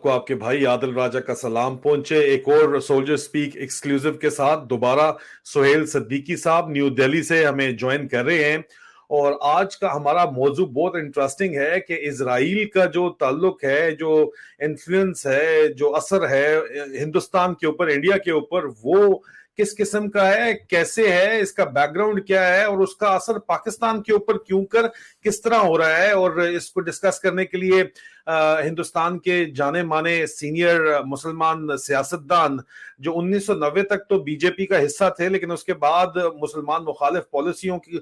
को आपके भाई आदिल राजा का सलाम पहुंचे। एक और सोल्जर स्पीक एक्सक्लूसिव के साथ दोबारा सुहेल सिद्दीकी साहब न्यू दिल्ली से हमें ज्वाइन कर रहे हैं। और आज का हमारा मौजू बहुत इंटरेस्टिंग है कि इजराइल का जो ताल्लुक है, जो इन्फ्लुएंस है, जो असर है हिंदुस्तान के ऊपर, इंडिया के ऊपर, वो किस किस्म का है, कैसे है, इसका बैकग्राउंड क्या है और उसका असर पाकिस्तान के ऊपर क्यों कर किस तरह हो रहा है। और इसको डिस्कस करने के लिए हिंदुस्तान के जाने माने सीनियर मुसलमान सियासतदान जो 1990 तक तो बीजेपी का हिस्सा थे, लेकिन उसके बाद मुसलमान मुखालिफ पॉलिसियों की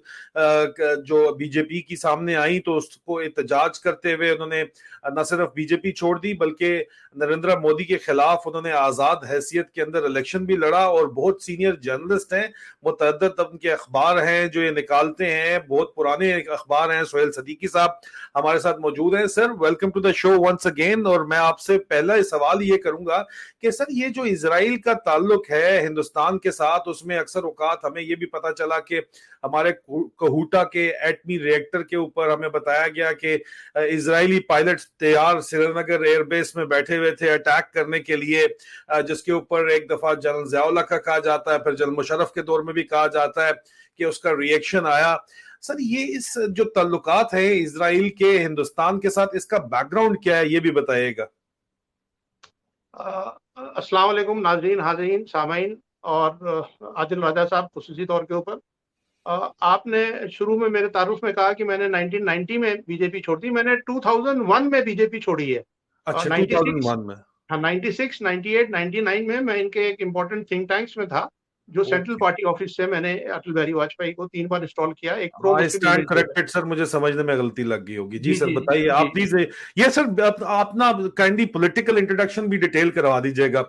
जो बीजेपी की सामने आई तो उसको एहतजाज करते हुए उन्होंने न सिर्फ बीजेपी छोड़ दी बल्कि नरेंद्र मोदी के खिलाफ उन्होंने आजाद हैसियत के अंदर इलेक्शन भी लड़ा। और बहुत सीनियर जर्नलिस्ट हैं, मुतअद्दिद उनके अखबार हैं जो ये निकालते हैं, बहुत पुराने अखबार हैं। सुहेल सिद्दीकी साहब हमारे साथ मौजूद हैं। Sir, welcome to the show once again. और मैं आपसे पहला सवाल ये करूंगा कि सर, ये जो इजराइल का ताल्लुक है हिंदुस्तान के साथ, उसमें अक्सर औकात हमें ये भी पता चला कि हमारे कहूटा के एटमी रिएक्टर के ऊपर हमें बताया गया कि इजरायली पायलट तैयार श्रीनगर एयरबेस में बैठे हुए थे अटैक करने के लिए, जिसके ऊपर एक दफा जनरल ज़ियाउल्लाह का कहा जाता है, फिर जनरल मुशर्रफ के दौर में भी कहा जाता है कि उसका रिएक्शन आया। सर, ये इस जो ताल्लुकात है इजराइल के हिंदुस्तान के साथ, इसका बैकग्राउंड क्या है, ये भी बताइएगा। अस्सलाम वालेकुम नाज़रीन, हाज़रीन, सामाइन और आदिल राजा साहब खुसूसी तौर के ऊपर। आपने शुरू में मेरे तारुफ में कहा कि मैंने 1990 में बीजेपी छोड़ दी। मैंने 2001 में बीजेपी छोड़ी है। अच्छा, 96 2001 में। हाँ, 96, 98, 99 में मैं इनके एक इम्पोर्टेंट थिंक टैंक्स में था, जो सेंट्रल पार्टी ऑफिस से मैंने अटल बिहारी वाजपेयी को 3 बार इंस्टॉल किया, एक प्रो हाँ, मुस्लिम स्टैंड इमेज पे। करेक्टेड सर, मुझे समझने में गलती लग गई होगी। जी जी सर, जी बताइए जी आप जी। प्लीज। ये सर आप ना काइंडली पॉलिटिकल इंट्रोडक्शन भी डिटेल करवा दीजिएगा,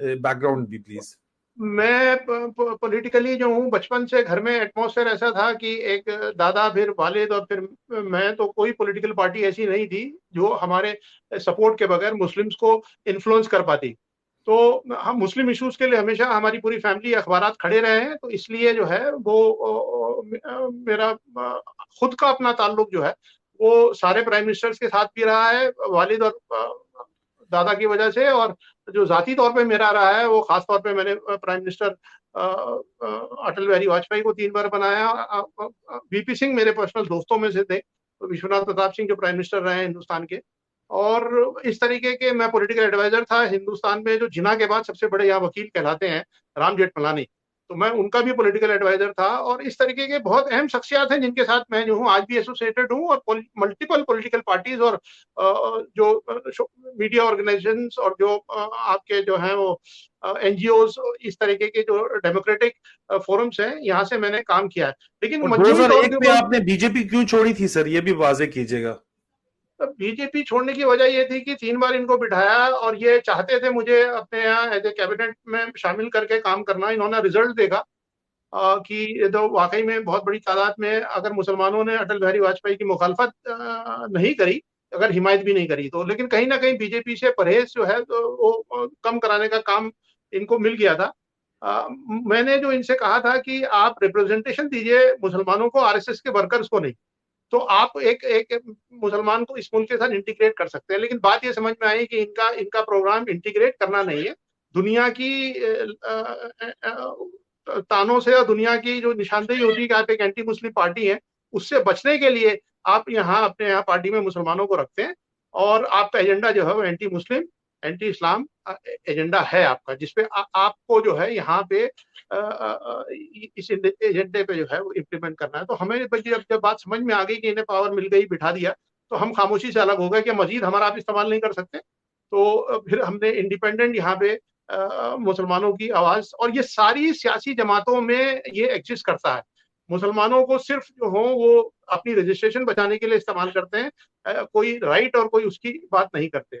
बैकग्राउंड भी प्लीज। मैं पॉलिटिकली जो हूँ, बचपन से घर में एटमॉस्फेयर ऐसा था कि एक दादा, फिर वालिद और फिर मैं, तो कोई पॉलिटिकल पार्टी ऐसी नहीं थी जो हमारे सपोर्ट के बगैर मुस्लिम्स को इन्फ्लुएंस कर पाती। तो हम मुस्लिम इश्यूज के लिए हमेशा हमारी पूरी फैमिली अखबारात खड़े रहे हैं, तो इसलिए जो है वो मेरा खुद का अपना ताल्लुक जो है वो सारे प्राइम मिनिस्टर्स के साथ भी रहा है, वालिद और दादा की वजह से। और जो जाती तौर पे मेरा रहा है वो खास तौर पे मैंने प्राइम मिनिस्टर अटल बिहारी वाजपेयी को 3 बार बनाया। वीपी सिंह मेरे पर्सनल दोस्तों में से थे, तो विश्वनाथ प्रताप सिंह जो प्राइम मिनिस्टर रहे हैं हिंदुस्तान के। और इस तरीके के मैं पॉलिटिकल एडवाइजर था। हिंदुस्तान में जो जिन्ना के बाद सबसे बड़े यहाँ वकील कहलाते हैं, राम जेठमलानी, तो मैं उनका भी पॉलिटिकल एडवाइजर था। और इस तरीके के बहुत अहम शख्सियात हैं जिनके साथ मैं जो हूँ आज भी एसोसिएटेड हूँ। और मल्टीपल पॉलिटिकल पार्टीज और जो मीडिया ऑर्गेनाइजेशंस और जो आपके जो हैं वो एनजीओज, इस तरीके के जो डेमोक्रेटिक फोरम्स हैं, यहाँ से मैंने काम किया है। लेकिन और मजमूई तौर 2001 के में ऊपर आपने बीजेपी क्यों छोड़ी थी सर, ये भी वाजे कीजिएगा। बीजेपी छोड़ने की वजह ये थी कि 3 बार इनको बिठाया और ये चाहते थे मुझे अपने यहाँ एज ए कैबिनेट में शामिल करके काम करना। इन्होंने रिजल्ट देखा कि ये तो वाकई में बहुत बड़ी तादाद में, अगर मुसलमानों ने अटल बिहारी वाजपेयी की मुखालफत नहीं करी, अगर हिमायत भी नहीं करी, तो लेकिन कहीं ना कहीं बीजेपी से परहेज जो है तो वो कम कराने का काम इनको मिल गया था। मैंने जो इनसे कहा था कि आप रिप्रेजेंटेशन दीजिए मुसलमानों को, आरएसएस के वर्कर्स को नहीं। तो आप एक एक मुसलमान को इस मुल्क के साथ इंटीग्रेट कर सकते हैं। लेकिन बात ये समझ में आई कि इनका इनका प्रोग्राम इंटीग्रेट करना नहीं है। दुनिया की तानों से और दुनिया की जो निशानदेही होती है कि आप एक एंटी मुस्लिम पार्टी है, उससे बचने के लिए आप यहाँ अपने यहाँ पार्टी में मुसलमानों को रखते हैं। और आपका एजेंडा जो है वो एंटी मुस्लिम, एंटी इस्लाम एजेंडा है आपका, जिसपे आपको जो है यहाँ पे इस एजेंडे पे जो है वो इम्प्लीमेंट करना है। तो हमें जब बात समझ में आ गई कि इन्हें पावर मिल गई, बिठा दिया, तो हम खामोशी से अलग हो गए कि मजीद हमारा आप इस्तेमाल नहीं कर सकते। तो फिर हमने इंडिपेंडेंट यहाँ पे मुसलमानों की आवाज, और ये सारी सियासी जमातों में ये एग्जिस्ट करता है। मुसलमानों को सिर्फ जो हो वो अपनी रजिस्ट्रेशन बचाने के लिए इस्तेमाल करते हैं, कोई राइट और कोई उसकी बात नहीं करते।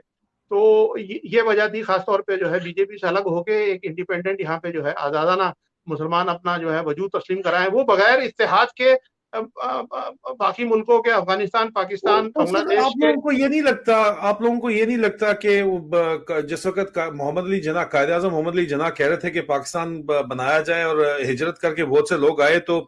तो ये वजह थी खास तौर पे जो है बीजेपी से अलग होके एक इंडिपेंडेंट यहाँ पे जो है आजादाना मुसलमान अपना जो है वजूद तस्लीम कराएं, वो बगैर इत्तेहाद के बाकी मुल्कों के, अफगानिस्तान, पाकिस्तान, तो सर, बांग्लादेश आप के। लोगों को ये नहीं लगता, आप लोगों को ये नहीं लगता कि जिस वक्त मोहम्मद अली जिन्ना, कायद आजम मोहम्मद अली जिन्ना कह रहे थे कि पाकिस्तान बनाया जाए और हिजरत करके बहुत से लोग आए, तो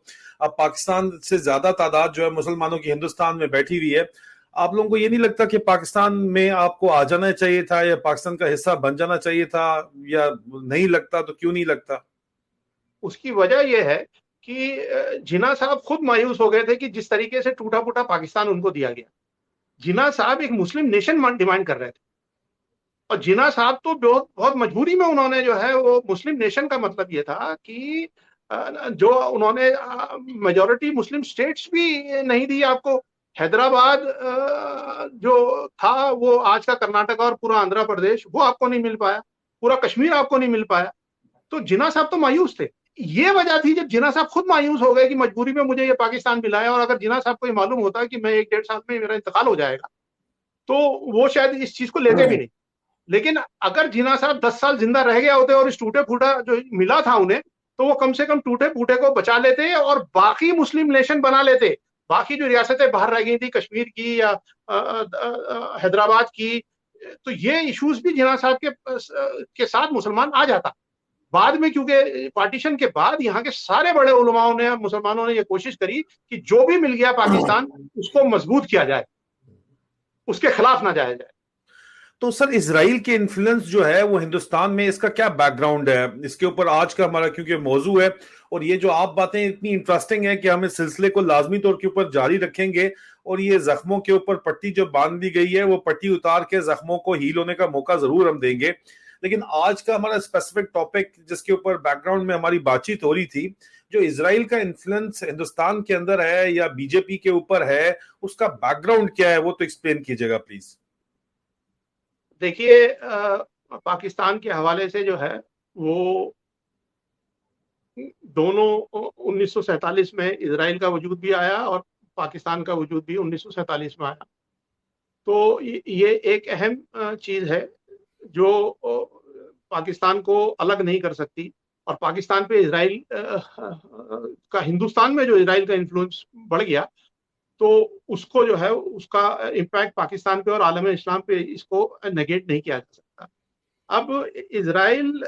अब पाकिस्तान से ज्यादा तादाद जो है मुसलमानों की हिंदुस्तान में बैठी हुई है। आप लोगों को ये नहीं लगता कि पाकिस्तान में आपको आ जाना चाहिए था या पाकिस्तान का हिस्सा बन जाना चाहिए था, या नहीं लगता तो क्यों नहीं लगता? उसकी वजह यह है कि जिन्ना साहब खुद मायूस हो गए थे कि जिस तरीके से टूटा फूटा पाकिस्तान उनको दिया गया। जिन्ना साहब एक मुस्लिम नेशन डिमांड कर रहे थे, और जिन्ना साहब तो बहुत बहुत मजबूरी में उन्होंने जो है वो मुस्लिम नेशन का मतलब ये था कि जो उन्होंने मेजोरिटी मुस्लिम स्टेट्स भी नहीं दी आपको। हैदराबाद जो था वो आज का कर्नाटक और पूरा आंध्र प्रदेश वो आपको नहीं मिल पाया, पूरा कश्मीर आपको नहीं मिल पाया। तो जिन्ना साहब तो मायूस थे। ये वजह थी जब जिन्ना साहब खुद मायूस हो गए कि मजबूरी में मुझे ये पाकिस्तान मिला है, और अगर जिन्ना साहब को ये मालूम होता कि मैं 1-1.5 साल में मेरा इंतकाल हो जाएगा तो वो शायद इस चीज को लेते भी नहीं। लेकिन अगर जिन्ना साहब 10 साल जिंदा रह गए होते और इस टूटे फूटा जो मिला था उन्हें, तो वो कम से कम टूटे फूटे को बचा लेते और बाकी मुस्लिम नेशन बना लेते। बाकी जो रियासतें बाहर रह गई थी, कश्मीर की या हैदराबाद की, तो ये इश्यूज भी जिन्ना साहब के साथ मुसलमान आ जाता। बाद में क्योंकि पार्टीशन के बाद यहाँ के सारे बड़े उलमाओं ने, मुसलमानों ने ये कोशिश करी कि जो भी मिल गया पाकिस्तान उसको मजबूत किया जाए, उसके खिलाफ ना जाया जाए। तो सर, इजराइल के इन्फ्लुएंस जो है वो हिंदुस्तान में, इसका क्या बैकग्राउंड है? इसके ऊपर आज का हमारा क्योंकि मौजू है, और ये जो आप बातें इतनी इंटरेस्टिंग है कि हम इस सिलसिले को लाजमी तौर के ऊपर जारी रखेंगे, और ये जख्मों के ऊपर पट्टी जो बांध दी गई है वो पट्टी उतार के जख्मों को हील होने का मौका जरूर हम देंगे। लेकिन आज का हमारा स्पेसिफिक टॉपिक जिसके ऊपर बैकग्राउंड में हमारी बातचीत हो रही थी, जो इजराइल का इन्फ्लुएंस हिंदुस्तान के अंदर है या बीजेपी के ऊपर है, उसका बैकग्राउंड क्या है, वो तो एक्सप्लेन कीजिएगा प्लीज। देखिए, पाकिस्तान के हवाले से जो है वो दोनों 1947 में इजराइल का वजूद भी आया और पाकिस्तान का वजूद भी 1947 में आया। तो ये एक अहम चीज है जो पाकिस्तान को अलग नहीं कर सकती। और पाकिस्तान पे इजराइल का, हिंदुस्तान में जो इजराइल का इन्फ्लुएंस बढ़ गया, तो उसको जो है उसका इम्पैक्ट पाकिस्तान पे और आलम इस्लाम पे इसको नेगेट नहीं किया जा सकता। अब इजराइल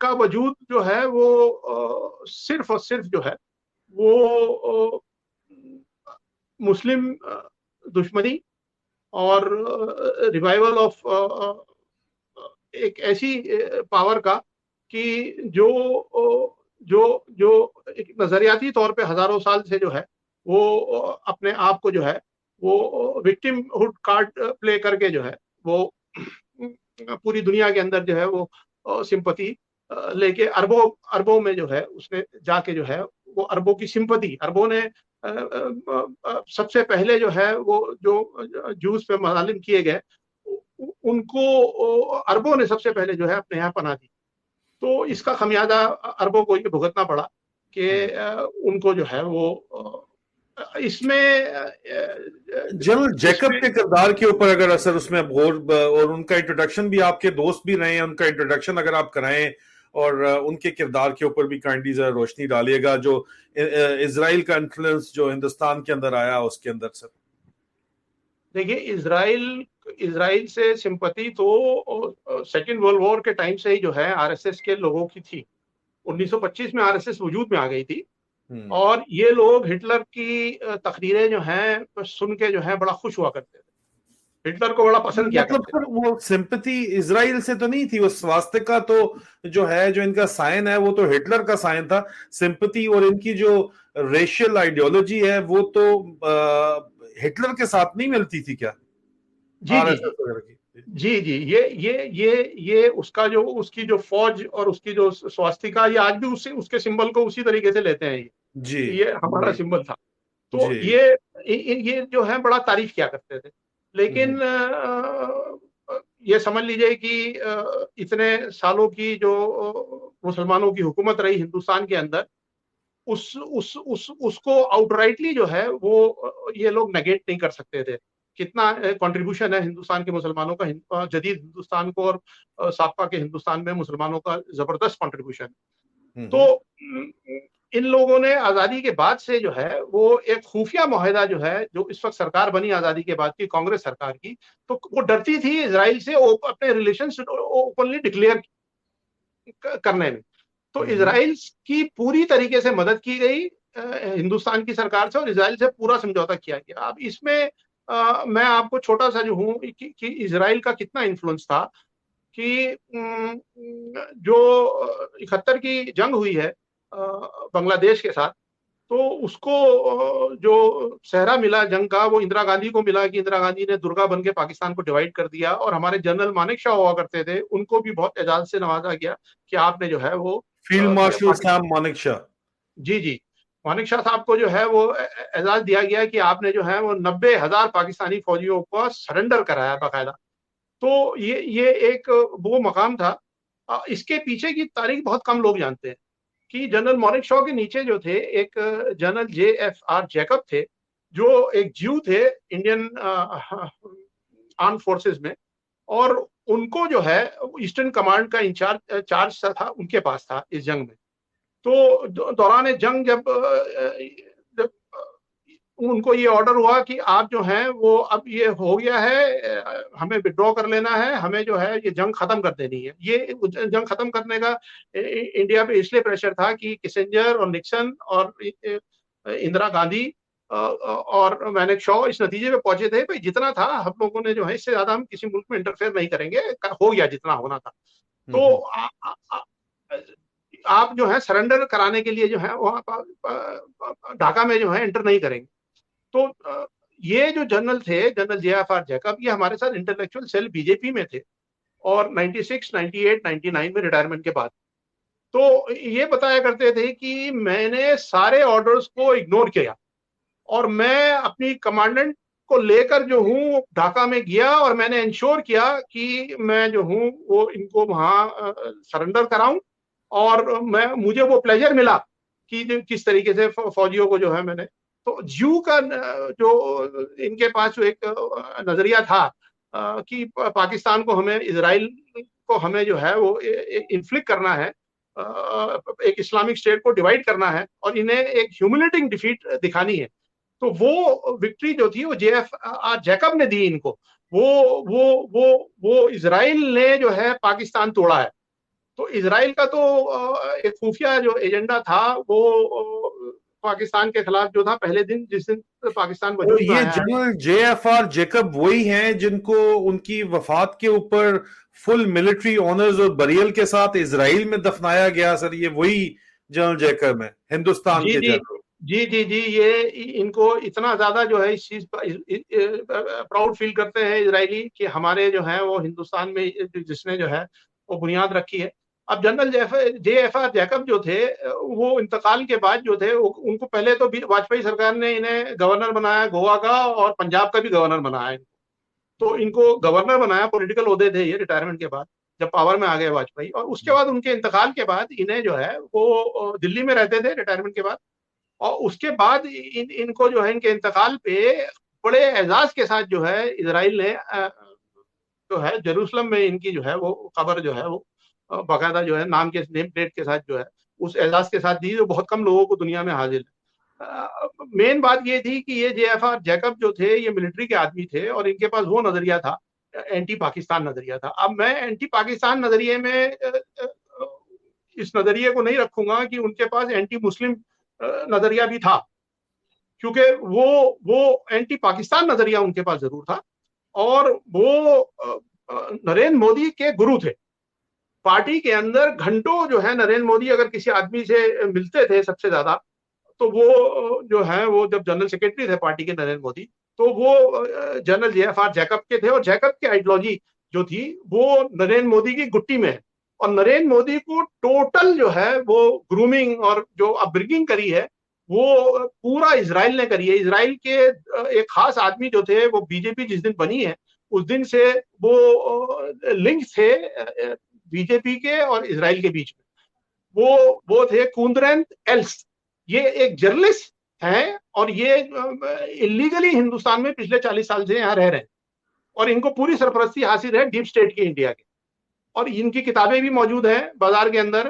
का वजूद जो है वो सिर्फ और सिर्फ जो है वो मुस्लिम दुश्मनी और रिवाइवल ऑफ एक ऐसी पावर का कि जो जो एक नजरियाती तौर पे हजारों साल से जो है वो अपने आप को जो है वो विक्टिमहुड कार्ड प्ले करके जो है वो पूरी दुनिया के अंदर जो है वो सिंपति लेके अरबों अरबों में जो है उसने जाके जो है वो अरबों की सिंपति, अरबों ने सबसे पहले जो है वो जो जूस पे मजालिम किए गए उनको अरबों ने सबसे पहले जो है अपने यहाँ पनाह दी। तो इसका खमियाजा अरबों को ये भुगतना पड़ा कि उनको जो है वो इसमें जनरल जैकब के किरदार के ऊपर अगर असर उसमें और उनका इंट्रोडक्शन भी, आपके दोस्त भी रहे हैं, उनका इंट्रोडक्शन अगर आप कराएं और उनके किरदार के ऊपर भी काइंडली जरा रोशनी डालिएगा, जो इजराइल का इन्फ्लुएंस जो हिंदुस्तान के अंदर आया उसके अंदर। सर देखिए, इजराइल से सिंपति तो सेकेंड वर्ल्ड वॉर के टाइम से ही जो है आरएसएस के लोगों की थी। 1925 में आरएसएस वजूद में आ गई थी, और ये लोग हिटलर की तकरीरें जो हैं सुन के जो है बड़ा खुश हुआ करते थे, हिटलर को बड़ा पसंद किया मतलब करते थे। वो सिंपैथी इजराइल से तो नहीं थी, वो स्वास्तिका तो जो है, जो इनका साइन है वो तो हिटलर का साइन था। सिंपैथी और इनकी जो रेशियल आइडियोलॉजी है वो तो हिटलर के साथ नहीं मिलती थी क्या? जी जी आरएसएस वगैरह की। जी जी, ये उसका जो, उसकी जो फौज और उसकी जो स्वास्तिका, ये आज भी उससे उसके सिंबल को उसी तरीके से लेते हैं। जी ये हमारा सिंबल था। तो जी। ये जो है बड़ा तारीफ किया करते थे। लेकिन ये समझ लीजिए कि इतने सालों की जो मुसलमानों की हुकूमत रही हिंदुस्तान के अंदर, उसको आउटराइटली जो है वो ये लोग नेगेट नहीं कर सकते थे। कितना कंट्रीब्यूशन है हिंदुस्तान के मुसलमानों का, जदीद हिंदुस्तान को और साबका के हिंदुस्तान में मुसलमानों का जबरदस्त कंट्रीब्यूशन। तो इन लोगों ने आजादी के बाद से जो है वो एक खुफिया मुआहदा जो है, जो इस वक्त सरकार बनी आजादी के बाद की कांग्रेस सरकार की, तो वो डरती थी इजराइल से अपने रिलेशन ओपनली डिक्लेयर करने में। तो इजराइल की पूरी तरीके से मदद की गई हिंदुस्तान की सरकार से, और इजराइल से पूरा समझौता किया गया। अब इसमें मैं आपको छोटा सा जो हूँ कि इजराइल का कितना इन्फ्लुएंस था कि जो 71 की जंग हुई है बांग्लादेश के साथ, तो उसको जो सहरा मिला जंग का वो इंदिरा गांधी को मिला कि इंदिरा गांधी ने दुर्गा बन के पाकिस्तान को डिवाइड कर दिया। और हमारे जनरल मानेक शॉ हुआ करते थे, उनको भी बहुत एजाज से नवाजा गया कि आपने जो है वो field marshal Sam Manekshaw. जी जी, मानेक शॉ साहब को जो है वो एजाज दिया गया कि आपने जो है वो 90,000 पाकिस्तानी फौजियों को सरेंडर कराया बाकायदा। तो ये एक वो मकाम था। इसके पीछे की तारीख बहुत कम लोग जानते हैं कि जनरल मानेक शॉ के नीचे जो थे एक जनरल JFR जैकब थे, जो एक ज्यू थे इंडियन आर्म फोर्सेस में। और उनको जो है ईस्टर्न कमांड का इंचार्ज चार्ज था उनके पास था इस जंग में। तो दौरान जंग जब उनको ये ऑर्डर हुआ कि आप जो हैं वो अब ये हो गया है, हमें विड्रॉ कर लेना है, हमें जो है ये जंग खत्म कर देनी है। ये जंग खत्म करने का इंडिया पे इसलिए प्रेशर था कि किसिंजर और निक्सन और इंदिरा गांधी और मानेक शॉ इस नतीजे पे पहुंचे थे भाई जितना था हम लोगों ने जो है इससे ज्यादा हम किसी मुल्क में इंटरफेयर नहीं करेंगे, हो गया जितना होना था। तो आप जो है सरेंडर कराने के लिए जो है वहां ढाका में जो है एंटर नहीं करेंगे। तो ये जो जनरल थे, जनरल JFR जैकब, ये हमारे साथ इंटेलेक्चुअल सेल बीजेपी में थे और 96, 98, 99 में रिटायरमेंट के बाद तो ये बताया करते थे कि मैंने सारे ऑर्डर्स को इग्नोर किया और मैं अपनी कमांडेंट को लेकर जो हूँ ढाका में गया और मैंने इंश्योर किया कि मैं जो हूँ वो इनको वहां सरेंडर कराऊं। और मुझे वो प्लेजर मिला कि किस तरीके से फौजियों को जो है मैंने, तो ज्यू का जो इनके पास जो एक नजरिया था कि पाकिस्तान को हमें, इजराइल को हमें जो है वो इन्फ्लिक्ट करना है, एक इस्लामिक स्टेट को डिवाइड करना है और इन्हें एक ह्यूमिलेटिंग डिफीट दिखानी है। तो वो विक्ट्री जो थी वो JFR जैकब ने दी इनको। वो वो वो वो इजराइल ने जो है पाकिस्तान तोड़ा है। तो इजराइल का तो एक खुफिया जो एजेंडा था वो पाकिस्तान के खिलाफ जो था पहले दिन, जिस दिन पाकिस्तान तो वजूद में ये आया है। जनरल JFR जैकब वही हैं जिनको उनकी वफात के ऊपर फुल मिलिट्री ऑनर्स और बरियल के साथ इजराइल में दफनाया गया सर? ये वही जनरल जैकब है, हिंदुस्तान जी के जी जनरल? जी जी जी, ये इनको इतना ज्यादा जो है इस चीज प्राउड फील करते हैं इजरायली कि हमारे जो है वो हिंदुस्तान में जिसने जो है वो बुनियाद रखी है। अब जनरल JFR जैकब जो थे वो इंतकाल के बाद जो थे उनको पहले तो वाजपेयी सरकार ने इन्हें गवर्नर बनाया गोवा का और पंजाब का भी गवर्नर बनाया। तो इनको गवर्नर बनाया, पॉलिटिकल ओहदे थे ये रिटायरमेंट के बाद जब पावर में आ गए वाजपेयी। और उसके बाद उनके इंतकाल के बाद इन्हें जो है वो दिल्ली में रहते थे रिटायरमेंट के बाद। और उसके बाद इनको जो है इनके इंतकाल पे बड़े एजाज के साथ जो है इसराइल ने जो है जेरूसलम में इनकी जो है वो कब्र जो है वो बाकायदा जो है नाम प्लेट के साथ जो है उस एजाज के साथ दी, जो बहुत कम लोगों को दुनिया में हाजिर है। मेन बात ये थी कि ये JFR जैकब जो थे ये मिलिट्री के आदमी थे और इनके पास वो नजरिया था, एंटी पाकिस्तान नजरिया था। अब मैं एंटी पाकिस्तान नजरिए में इस नजरिए को नहीं रखूंगा कि उनके पास एंटी मुस्लिम नजरिया भी था, क्योंकि वो एंटी पाकिस्तान नजरिया उनके पास जरूर था। और वो नरेंद्र मोदी के गुरु थे। पार्टी के अंदर घंटों जो है नरेंद्र मोदी अगर किसी आदमी से मिलते थे सबसे ज्यादा, तो वो जो है वो जब जनरल सेक्रेटरी थे पार्टी के नरेंद्र मोदी, तो वो जनरल JFR जैकब के थे। और जैकब की आइडियोलॉजी जो थी वो नरेंद्र मोदी की गुट्टी में है। और नरेंद्र मोदी को टोटल जो है वो ग्रूमिंग और जो अपब्रिंगिंग करी है वो पूरा इसराइल ने करी है। इसराइल के एक खास आदमी जो थे वो बीजेपी जिस दिन बनी है उस दिन से वो लिंक थे बीजेपी के और इसराइल के बीच में। वो थे कुंदरेन एल्स। ये एक जर्नलिस्ट हैं और ये इलीगली हिंदुस्तान में पिछले 40 साल से यहाँ रह रहे हैं और इनको पूरी सरपरस्ती हासिल है डीप स्टेट की, इंडिया के। और इनकी किताबें भी मौजूद हैं बाजार के अंदर,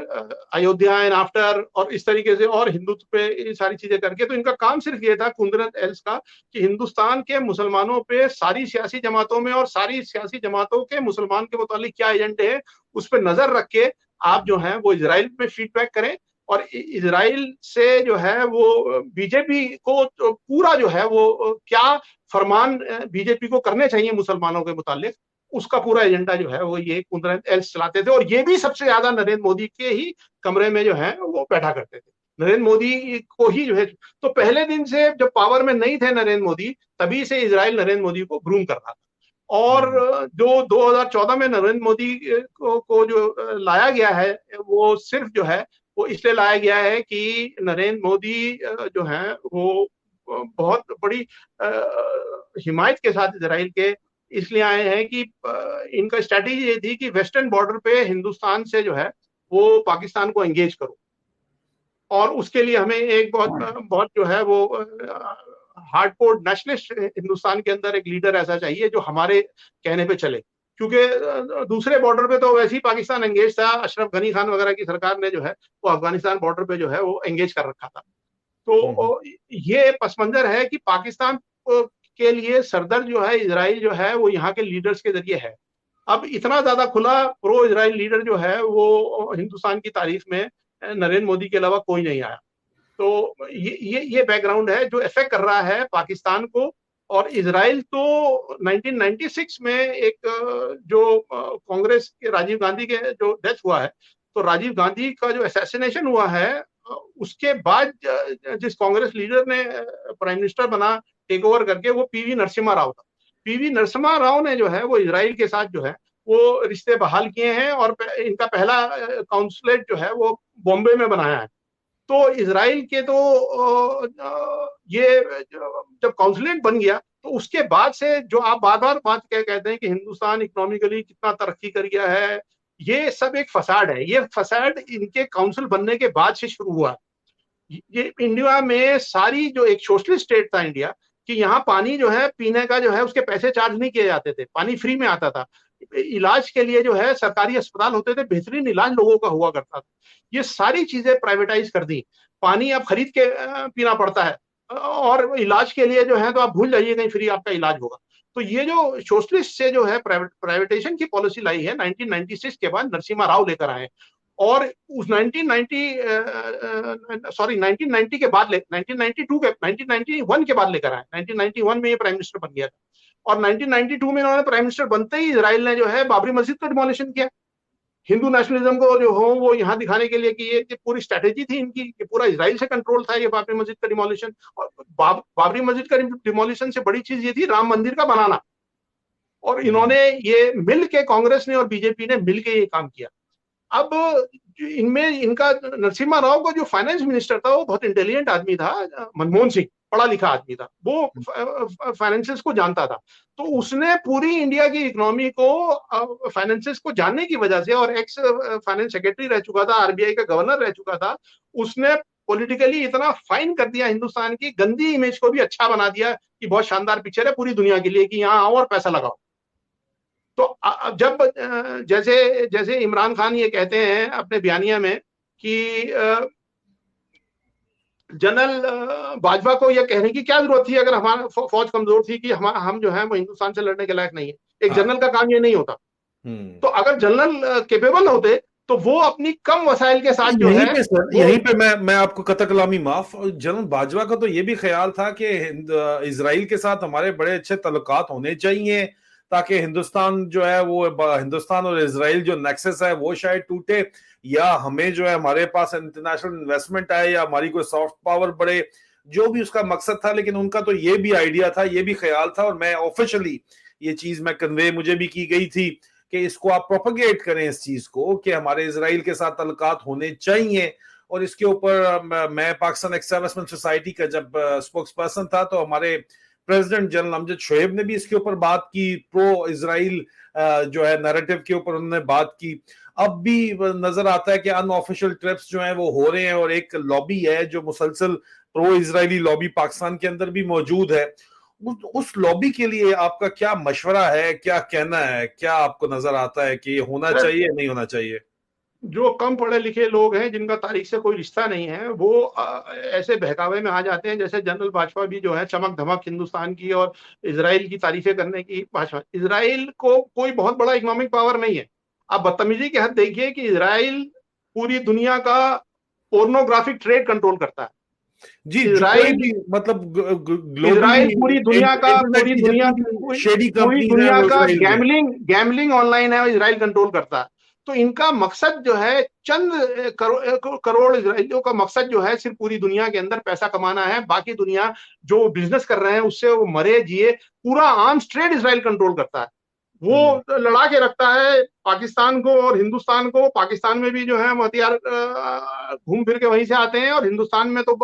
अयोध्या एंड आफ्टर और इस तरीके से, और हिंदुत्व पे ये सारी चीजें करके। तो इनका काम सिर्फ ये था कुंदरत एल्स का कि हिंदुस्तान के मुसलमानों पे सारी सियासी जमातों में और सारी सियासी जमातों के मुसलमान के मुतालिक क्या एजेंडे हैं उस पर नजर रख के आप जो है वो इसराइल में फीडबैक करें। और इसराइल से जो है वो बीजेपी को पूरा जो है वो क्या फरमान बीजेपी को करने चाहिए मुसलमानों के मुतालिक, उसका पूरा एजेंडा जो है वो ये कुंदन एल्स चलाते थे, और ये भी सबसे ज्यादा नरेंद्र मोदी के ही कमरे में जो है वो बैठा करते थे, नरेंद्र मोदी को ही जो है। तो पहले दिन से जब पावर में नहीं थे नरेंद्र मोदी, तभी से इजराइल नरेंद्र मोदी को ग्रूम कर रहा था। और जो 2014 में नरेंद्र मोदी को जो लाया गया है, वो सिर्फ जो है वो इसलिए लाया गया है कि नरेंद्र मोदी जो है वो बहुत बड़ी हिमायत के साथ इसराइल के इसलिए आए हैं कि इनका स्ट्रैटेजी ये थी कि वेस्टर्न बॉर्डर पे हिंदुस्तान से जो है वो पाकिस्तान को एंगेज करो, और उसके लिए हमें एक बहुत बहुत जो है वो हार्डकोर नेशनलिस्ट हिंदुस्तान के अंदर एक लीडर ऐसा चाहिए जो हमारे कहने पे चले, क्योंकि दूसरे बॉर्डर पे तो वैसे ही पाकिस्तान एंगेज था, अशरफ गनी खान वगैरह की सरकार ने जो है वो अफगानिस्तान बॉर्डर पे जो है वो एंगेज कर रखा था। तो ये पस मंजर है कि पाकिस्तान के लिए सरदर्द जो है इजराइल जो है वो यहाँ के लीडर्स के जरिए है। अब इतना ज्यादा खुला प्रो इजराइल लीडर जो है वो हिंदुस्तान की तारीख में नरेंद्र मोदी के अलावा कोई नहीं आया। तो ये बैकग्राउंड है जो इफेक्ट कर रहा है पाकिस्तान को। और इजराइल तो 1996 में एक जो कांग्रेस के राजीव गांधी के जो डेथ हुआ है, तो राजीव गांधी का जो असैसिनेशन हुआ है उसके बाद जिस कांग्रेस लीडर ने प्राइम मिनिस्टर बना टेक ओवर करके, वो पीवी नरसिम्हा राव था। पीवी नरसिम्हा राव ने जो है वो इजराइल के साथ जो है वो रिश्ते बहाल किए हैं, और इनका पहला काउंसुलेट जो है वो बॉम्बे में बनाया है। तो इजराइल के तो ये जब काउंसुलेट बन गया, तो उसके बाद से जो आप बार बार बात कहते हैं कि हिंदुस्तान इकोनॉमिकली कितना तरक्की कर गया है, ये सब एक फसाड है। ये फसाड इनके काउंसिल बनने के बाद से शुरू हुआ। ये इंडिया में सारी जो एक सोशलिस्ट स्टेट था इंडिया, कि यहाँ पानी जो है पीने का जो है उसके पैसे चार्ज नहीं किए जाते थे, पानी फ्री में आता था। इलाज के लिए जो है सरकारी अस्पताल होते थे, बेहतरीन इलाज लोगों का हुआ करता था। ये सारी चीजें प्राइवेटाइज कर दी, पानी अब खरीद के पीना पड़ता है, और इलाज के लिए जो है तो आप भूल जाइए कहीं फ्री आपका इलाज होगा। तो ये जो सोशलिस्ट से जो है प्राइवेटाइजेशन की पॉलिसी लाई है 1996 के बाद नरसिम्हा राव लेकर आए, और उस 1990 के बाद 1992 के 1991 के बाद लेकर आए। 1991 में ये प्राइम मिनिस्टर बन गया था, और 1992 में इन्होंने प्राइम मिनिस्टर बनते ही इजराइल ने जो है बाबरी मस्जिद का डिमोलिशन किया। हिंदू नेशनलिज्म को जो हो वो यहाँ दिखाने के लिए कि ये पूरी स्ट्रैटेजी थी इनकी, कि पूरा इजराइल से कंट्रोल था ये बाबरी मस्जिद का डिमोलिशन। और बाबरी मस्जिद का डिमोलिशन से बड़ी चीज ये थी राम मंदिर का बनाना, और इन्होंने ये मिल के, कांग्रेस ने और बीजेपी ने मिल के ये काम किया। अब इनमें इनका नरसिम्हा राव का जो फाइनेंस मिनिस्टर था वो बहुत इंटेलिजेंट आदमी था, मनमोहन सिंह पढ़ा लिखा आदमी था, वो फाइनेंसेस को जानता था। तो उसने पूरी इंडिया की इकोनॉमी को फाइनेंसेस को जानने की वजह से, और एक्स फाइनेंस सेक्रेटरी रह चुका था, आरबीआई का गवर्नर रह चुका था, उसने पॉलिटिकली इतना फाइन कर दिया हिंदुस्तान की गंदी इमेज को भी अच्छा बना दिया कि बहुत शानदार पिक्चर है पूरी दुनिया के लिए कि यहाँ आओ और पैसा लगाओ। तो जब जैसे जैसे इमरान खान ये कहते हैं अपने बयानिया में कि जनरल बाजवा को यह कहने की क्या जरूरत थी अगर हमारा फौज कमजोर थी कि हम जो है वो हिंदुस्तान से लड़ने के लायक नहीं है। एक जनरल का काम ये नहीं होता। तो अगर जनरल केपेबल होते तो वो अपनी कम वसाइल के साथ जो यहीं है पे सर, यहीं पे मैं आपको कतई कलामी माफ, जनरल बाजवा का तो ये भी ख्याल था कि इजराइल के साथ हमारे बड़े अच्छे ताल्लुकात होने चाहिए ताकि हिंदुस्तान जो है वो, हिंदुस्तान और इजराइल जो नेक्सस है वो शायद टूटे, या हमें जो है हमारे पास इंटरनेशनल इन्वेस्टमेंट आए, या हमारी कोई सॉफ्ट पावर बढ़े, जो भी उसका मकसद था। लेकिन उनका तो ये भी आइडिया था, ये भी ख्याल था, और मैं ऑफिशियली ये चीज मैं कन्वे मुझे भी की गई थी कि इसको आप प्रोपगेट करें इस चीज को कि हमारे इजराइल के साथ ताल्लुकात होने चाहिए। और इसके ऊपर मैं पाकिस्तान एक्स-सर्विसमैन सोसाइटी का जब स्पोक्स पर्सन था तो हमारे प्रेसिडेंट जनरल अमजद शोएब ने भी इसके ऊपर बात की, प्रो इजराइल जो है नैरेटिव के ऊपर उन्होंने बात की। अब भी नजर आता है कि अनऑफिशियल ट्रिप्स जो हैं वो हो रहे हैं, और एक लॉबी है जो मुसलसल प्रो इजरायली लॉबी पाकिस्तान के अंदर भी मौजूद है। उस लॉबी के लिए आपका क्या मशवरा है, क्या कहना है, क्या आपको नजर आता है कि ये होना चाहिए नहीं होना चाहिए? जो कम पढ़े लिखे लोग हैं जिनका तारीख से कोई रिश्ता नहीं है वो ऐसे बहकावे में आ जाते हैं। जैसे जनरल बाजवा भी जो है चमक धमक हिंदुस्तान की और इजराइल की तारीफें करने की भाषा। इजराइल को कोई बहुत बड़ा इकोनॉमिक पावर नहीं है। आप बदतमीजी के हद देखिए कि इजराइल पूरी दुनिया का पोर्नोग्राफिक ट्रेड कंट्रोल करता है। जी, जो कोई इसराइल भी मतलब ग्लोबली इसराइल इंटरनेट की जितनी भी शेडी पूरी कंपनीज हैं दुनिया वो का इसराइल में। गैमलिंग ऑनलाइन है, इसराइल कंट्रोल करता है। तो इनका मकसद जो है, चंद करोड़ इसराइलियों का मकसद जो है सिर्फ पूरी दुनिया के अंदर पैसा कमाना है। बाकी दुनिया जो बिजनेस कर रहे हैं उससे वो मरे जिए, पूरा आर्म्स ट्रेड इसराइल कंट्रोल करता है। हम्म। वो लड़ा के रखता है पाकिस्तान को और हिंदुस्तान को। पाकिस्तान में भी जो है हथियार घूम फिर के वहीं से आते हैं, और हिंदुस्तान में तो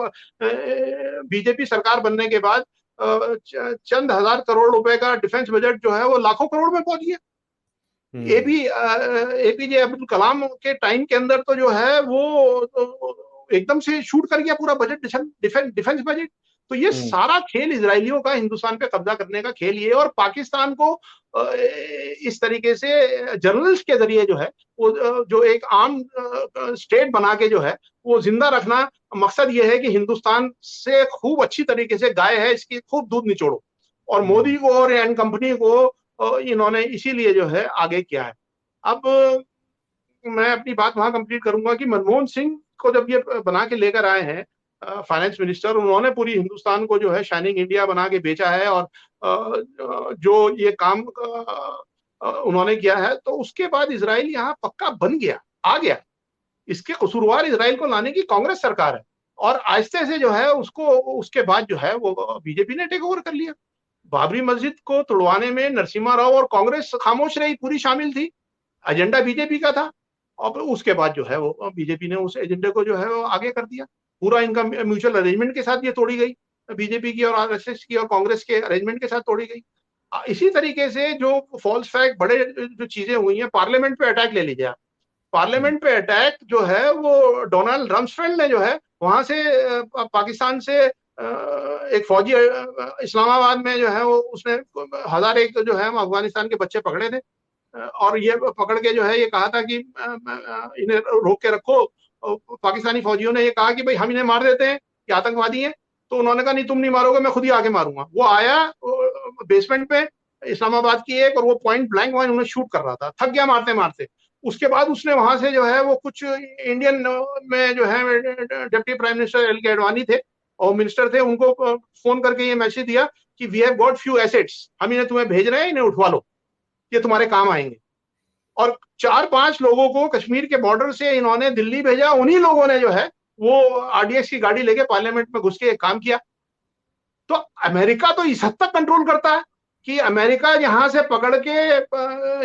बीजेपी सरकार बनने के बाद चंद हजार करोड़ रुपए का डिफेंस बजट जो है वो लाखों करोड़ में पहुंच गया। ये हम्म। भी एपीजे अब्दुल कलाम के टाइम के अंदर तो जो है वो एकदम से शूट कर गया पूरा बजट, डिफेंस बजट। तो ये हम्म। सारा खेल इसराइलियों का हिंदुस्तान पे कब्जा करने का खेल ये, और पाकिस्तान को इस तरीके से जर्नलिस्ट के जरिए जो है वो जो एक आम स्टेट बना के जो है वो जिंदा रखना। मकसद ये है कि हिंदुस्तान से खूब अच्छी तरीके से गाय है इसकी खूब दूध निचोड़ो, और मोदी को और एंड कंपनी को इन्होंने इसीलिए जो है आगे किया है। अब मैं अपनी बात वहां कंप्लीट करूंगा कि मनमोहन सिंह को जब ये बना के लेकर आए हैं फाइनेंस मिनिस्टर, उन्होंने पूरी हिंदुस्तान को जो है शाइनिंग इंडिया बना के बेचा है, और जो ये काम उन्होंने किया है, तो उसके बाद इसराइल यहाँ पक्का बन गया, आ गया। इसके कसूरवार इसराइल को लाने की कांग्रेस सरकार है, और आहिस्ते से जो है उसको उसके बाद जो है वो बीजेपी ने टेक ओवर कर लिया। बाबरी मस्जिद को तोड़वाने में नरसिम्हा राव और कांग्रेस खामोश रही, पूरी शामिल थी, एजेंडा बीजेपी का था। और उसके बाद जो है वो बीजेपी ने उस एजेंडे को जो है वो आगे कर दिया। पूरा इनका म्यूचुअल अरेंजमेंट के साथ ये तोड़ी गई, बीजेपी की और आरएसएस की और कांग्रेस के अरेंजमेंट के साथ तोड़ी गई। इसी तरीके से जो फॉल्स फैक्ट बड़े जो चीजें हुई हैं, पार्लियामेंट पे अटैक ले लीजिए आप। हम्म। पार्लियामेंट पे अटैक जो है वो डोनाल्ड रम्सफेल्ड ने जो है वहां से पाकिस्तान से एक फौजी इस्लामाबाद में जो है वो उसने हजार एक जो है अफगानिस्तान के बच्चे पकड़े थे, और ये पकड़ के जो है ये कहा था कि इन्हें रोक के रखो। पाकिस्तानी फौजियों ने ये कहा कि भाई हम इन्हें मार देते हैं, ये आतंकवादी हैं। तो उन्होंने कहा नहीं तुम नहीं मारोगे, मैं खुद ही आके मारूंगा। वो आया बेसमेंट पे इस्लामाबाद की एक, और वो पॉइंट ब्लैंक वहां उन्हें शूट कर रहा था, थक गया मारते मारते। उसके बाद उसने वहां से जो है वो कुछ इंडियन में जो है डिप्टी प्राइम मिनिस्टर एल के अडवाणी थे और मिनिस्टर थे, उनको फोन करके ये मैसेज दिया कि we have got few assets, हम इन्हें तुम्हें भेज रहे हैं, इन्हें उठवा लो, ये तुम्हारे काम आएंगे। और 4-5 लोगों को कश्मीर के बॉर्डर से इन्होंने दिल्ली भेजा। उन्हीं लोगों ने जो है वो आरडीएक्स की गाड़ी लेके पार्लियामेंट में घुस के काम किया। तो अमेरिका तो इस हद तक कंट्रोल करता है कि अमेरिका यहां से पकड़ के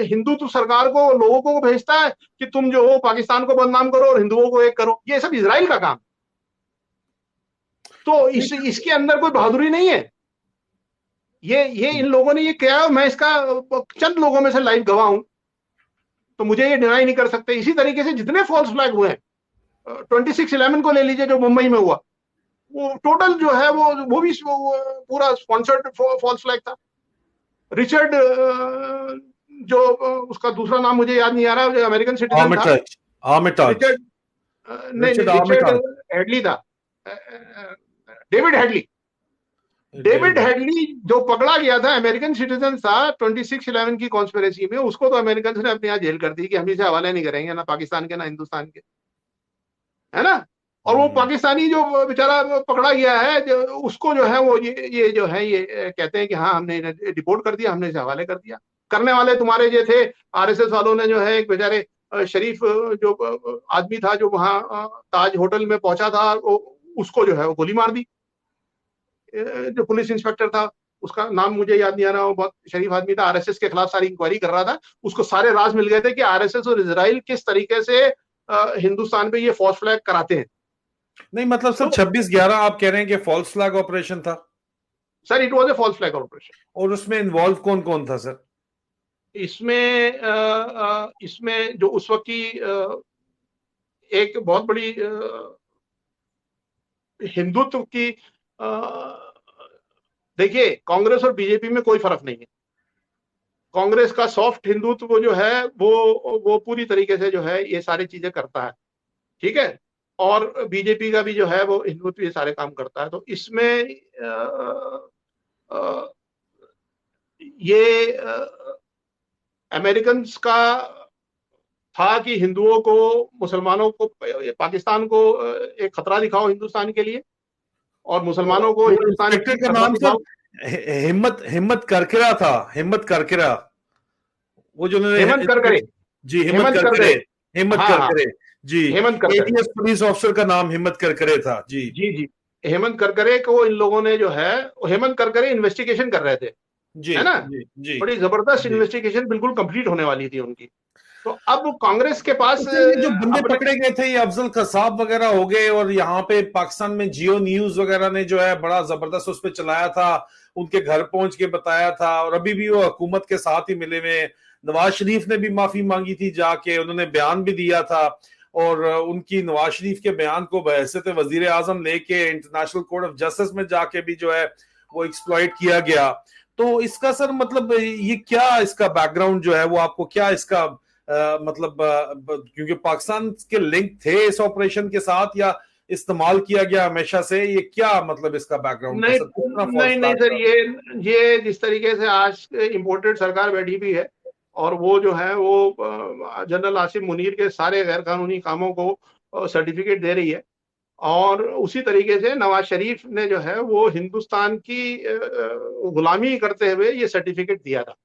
हिंदुत्व सरकार को लोगों को भेजता है कि तुम जो हो पाकिस्तान को बदनाम करो और हिंदुओं को एक करो। ये सब इसराइल का काम। तो इसके अंदर कोई बहादुरी नहीं है। ये इन लोगों ने ये किया, मैं इसका चंद लोगों में से लाइव गवाह हूं, तो मुझे ये डिनाई नहीं कर सकते। इसी तरीके से जितने फॉल्स फ्लैग हुए हैं, 26/11 को ले लीजिए जो मुंबई में हुआ, वो टोटल जो है वो भी पूरा स्पॉन्सर्ड फॉल्स फ्लैग था। रिचर्ड जो उसका दूसरा नाम मुझे याद नहीं आ रहा, जो अमेरिकन सिटीजन था, आर्मिटाज। आर्मिटाज। रिचर्ड नहीं नहीं, रिचर्ड रिचर्ड आर्मिटाज। हेडली था, David Headley. David David. Headley जो पकड़ा गया था, अमेरिकन सिटीजन था, 26/11 की कॉन्स्पिरेसी में। उसको तो अमेरिकन ने अपने यहाँ जेल कर दी कि हम इसे हवाले नहीं करेंगे, ना पाकिस्तान के ना हिंदुस्तान के, है ना। और वो हम्म। पाकिस्तानी जो बेचारा पकड़ा गया है, जो उसको जो है वो ये जो है ये कहते हैं कि हाँ हमने इन्हें डिपोर्ट कर दिया, हमने इसे हवाले कर दिया। करने वाले तुम्हारे जो थे आरएसएस वालों ने जो है एक बेचारे शरीफ जो आदमी था जो वहां ताज होटल में पहुंचा था, उसको जो है वो गोली मार दी। जो पुलिस इंस्पेक्टर था, उसका नाम मुझे याद नहीं आ रहा, वो बहुत शरीफ आदमी था, आरएसएस के खिलाफ सारी इंक्वायरी कर रहा था। उसको सारे राज मिल गए थे कि आरएसएस और इजराइल किस तरीके से हिंदुस्तान पे ये फॉल्स फ्लैग कराते हैं। नहीं मतलब सर तो 26/11 आप कह रहे हैं कि फॉल्स फ्लैग ऑपरेशन था? Sir it was a false flag operation. और उसमें इन्वॉल्व कौन कौन था सर? इसमें जो उस वक्त की एक बहुत बड़ी हिंदुत्व की, देखिए कांग्रेस और बीजेपी में कोई फर्क नहीं है। कांग्रेस का सॉफ्ट हिंदुत्व जो है वो पूरी तरीके से जो है ये सारी चीजें करता है, ठीक है। और बीजेपी का भी जो है वो हिंदुत्व ये सारे काम करता है। तो इसमें अ, ये अमेरिकन का था कि हिंदुओं को, मुसलमानों को, पाकिस्तान को एक खतरा दिखाओ हिंदुस्तान के लिए। और मुसलमानों को वो हिंदुस्तान इंस्पेक्टर की का नाम सरहदी सर भाव। हिम्मत हिम्मत करकरा था, हिम्मत करकरा, वो जो हेमंत करकरे। जी हिम्मत हेमंत करकरे, करकरे। हिम्मत हाँ हाँ। Karkare ji. Hemant Karkare. ATS police officer का नाम हिम्मत करकरे था जी। जी जी। हेमंत करकरे को इन लोगों ने जो है, हेमंत करकरे इन्वेस्टिगेशन कर रहे थे, जी है ना। जी जी बड़ी जबरदस्त जी। इन्वेस्टिगेशन बिल्कुल कंप्लीट होने वाली थी उनकी। तो अब कांग्रेस के पास अच्छा, ये जो बंदे अपने। पकड़े गए थे, ये अफजल कसाब वगैरह हो गए, और यहाँ पे पाकिस्तान में जियो न्यूज वगैरह ने जो है बड़ा जबरदस्त उस पर चलाया था, उनके घर पहुंच के बताया था, और अभी भी वो हुकूमत के साथ ही मिले हुए। नवाज शरीफ ने भी माफी मांगी थी जाके, उन्होंने बयान भी दिया था, और उनकी नवाज शरीफ के बयान को बहैसियत वजीर आजम लेके इंटरनेशनल कोर्ट ऑफ जस्टिस में जाके भी जो है वो एक्सप्लॉइट किया गया। तो इसका सर मतलब ये क्या, इसका बैकग्राउंड जो है वो आपको क्या इसका मतलब क्योंकि पाकिस्तान के लिंक थे इस ऑपरेशन के साथ, या इस्तेमाल किया गया हमेशा से, ये क्या मतलब इसका बैकग्राउंड था नहीं सर, किस तरह फॉल्स नहीं नहीं फ्लैग सर, था? ये जिस तरीके से आज इम्पोर्टेड सरकार बैठी हुई है, और वो जो है वो जनरल आसिम मुनीर के सारे गैर कानूनी कामों को सर्टिफिकेट दे रही है, और उसी तरीके से नवाज शरीफ ने जो है वो हिंदुस्तान की गुलामी करते हुए ये सर्टिफिकेट दिया था।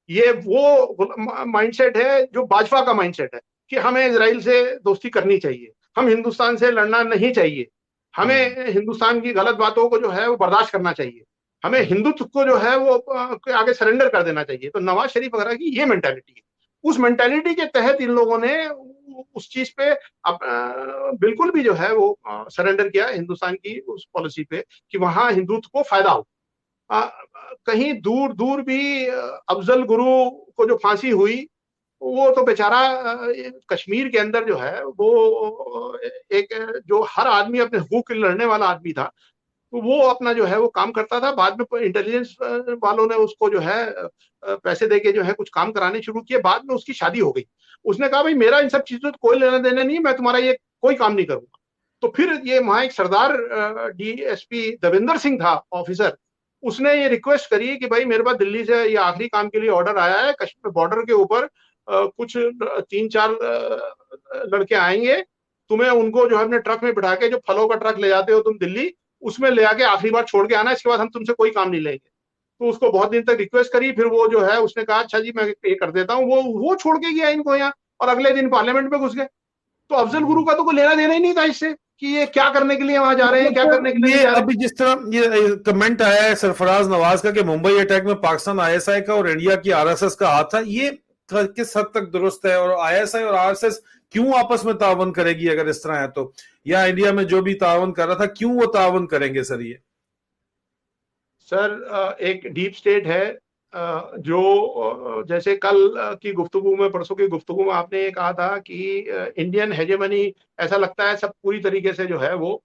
ये वो माइंडसेट है जो भाजपा का माइंडसेट है, कि हमें इजराइल से दोस्ती करनी चाहिए, हम हिंदुस्तान से लड़ना नहीं चाहिए, हम्म हमें हिंदुस्तान की गलत बातों को जो है वो बर्दाश्त करना चाहिए, हमें हम्म हिंदुत्व को जो है वो आगे सरेंडर कर देना चाहिए। तो नवाज शरीफ वगैरह की ये मेंटालिटी है। उस मेंटालिटी के तहत इन लोगों ने उस चीज पे बिल्कुल भी जो है वो सरेंडर किया हिंदुस्तान की उस पॉलिसी पे, कि वहां हिंदुत्व को फायदा हो। आ, कहीं दूर दूर भी अफजल गुरु को जो फांसी हुई, वो तो बेचारा कश्मीर के अंदर जो है वो एक जो हर आदमी अपने हकूक के लिए लड़ने वाला आदमी था, तो वो अपना जो है वो काम करता था। बाद में इंटेलिजेंस वालों ने उसको जो है पैसे देके जो है कुछ काम कराने शुरू किए, बाद में उसकी शादी हो गई। उसने कहा भाई मेरा इन सब चीजों से कोई लेना देना नहीं, मैं तुम्हारा ये कोई काम नहीं करूंगा। तो फिर ये वहां एक सरदार डीएसपी दविंदर सिंह था ऑफिसर, उसने ये रिक्वेस्ट करी कि भाई मेरे पास दिल्ली से ये आखिरी काम के लिए ऑर्डर आया है, कश्मीर बॉर्डर के ऊपर कुछ 3-4 लड़के आएंगे, तुम्हें उनको जो है अपने ट्रक में बिठा के, जो फलों का ट्रक ले जाते हो तुम दिल्ली, उसमें ले आके आखिरी बार छोड़ के आना, इसके बाद हम तुमसे कोई काम नहीं लेंगे। तो उसको बहुत दिन तक रिक्वेस्ट करी, फिर वो जो है उसने कहा अच्छा जी मैं ये कर देता हूँ, वो छोड़ के गया इनको यहाँ, और अगले दिन पार्लियामेंट में घुस गए। तो अफजल गुरु हम्म। का तो कोई लेना देना ही नहीं था इससे, कि ये क्या करने के लिए वहां जा रहे हैं, मतलब क्या करने के सर लिए नहीं ये जा रहे। अभी जिस तरह ये कमेंट आया है सरफराज नवाज का कि मुंबई अटैक में पाकिस्तान आईएसआई का और इंडिया की आरएसएस का हाथ था, ये किस हद तक दुरुस्त है, और आईएसआई और आरएसएस क्यों आपस में तावन करेगी अगर इस तरह है तो, या इंडिया में जो भी तावन कर रहा था क्यों वो तावन करेंगे सर ये? सर एक डीप स्टेट है, जो जैसे कल की गुफ्तगू में, परसों की गुफ्तगू में आपने ये कहा था कि इंडियन हेजेमनी, ऐसा लगता है सब पूरी तरीके से जो है वो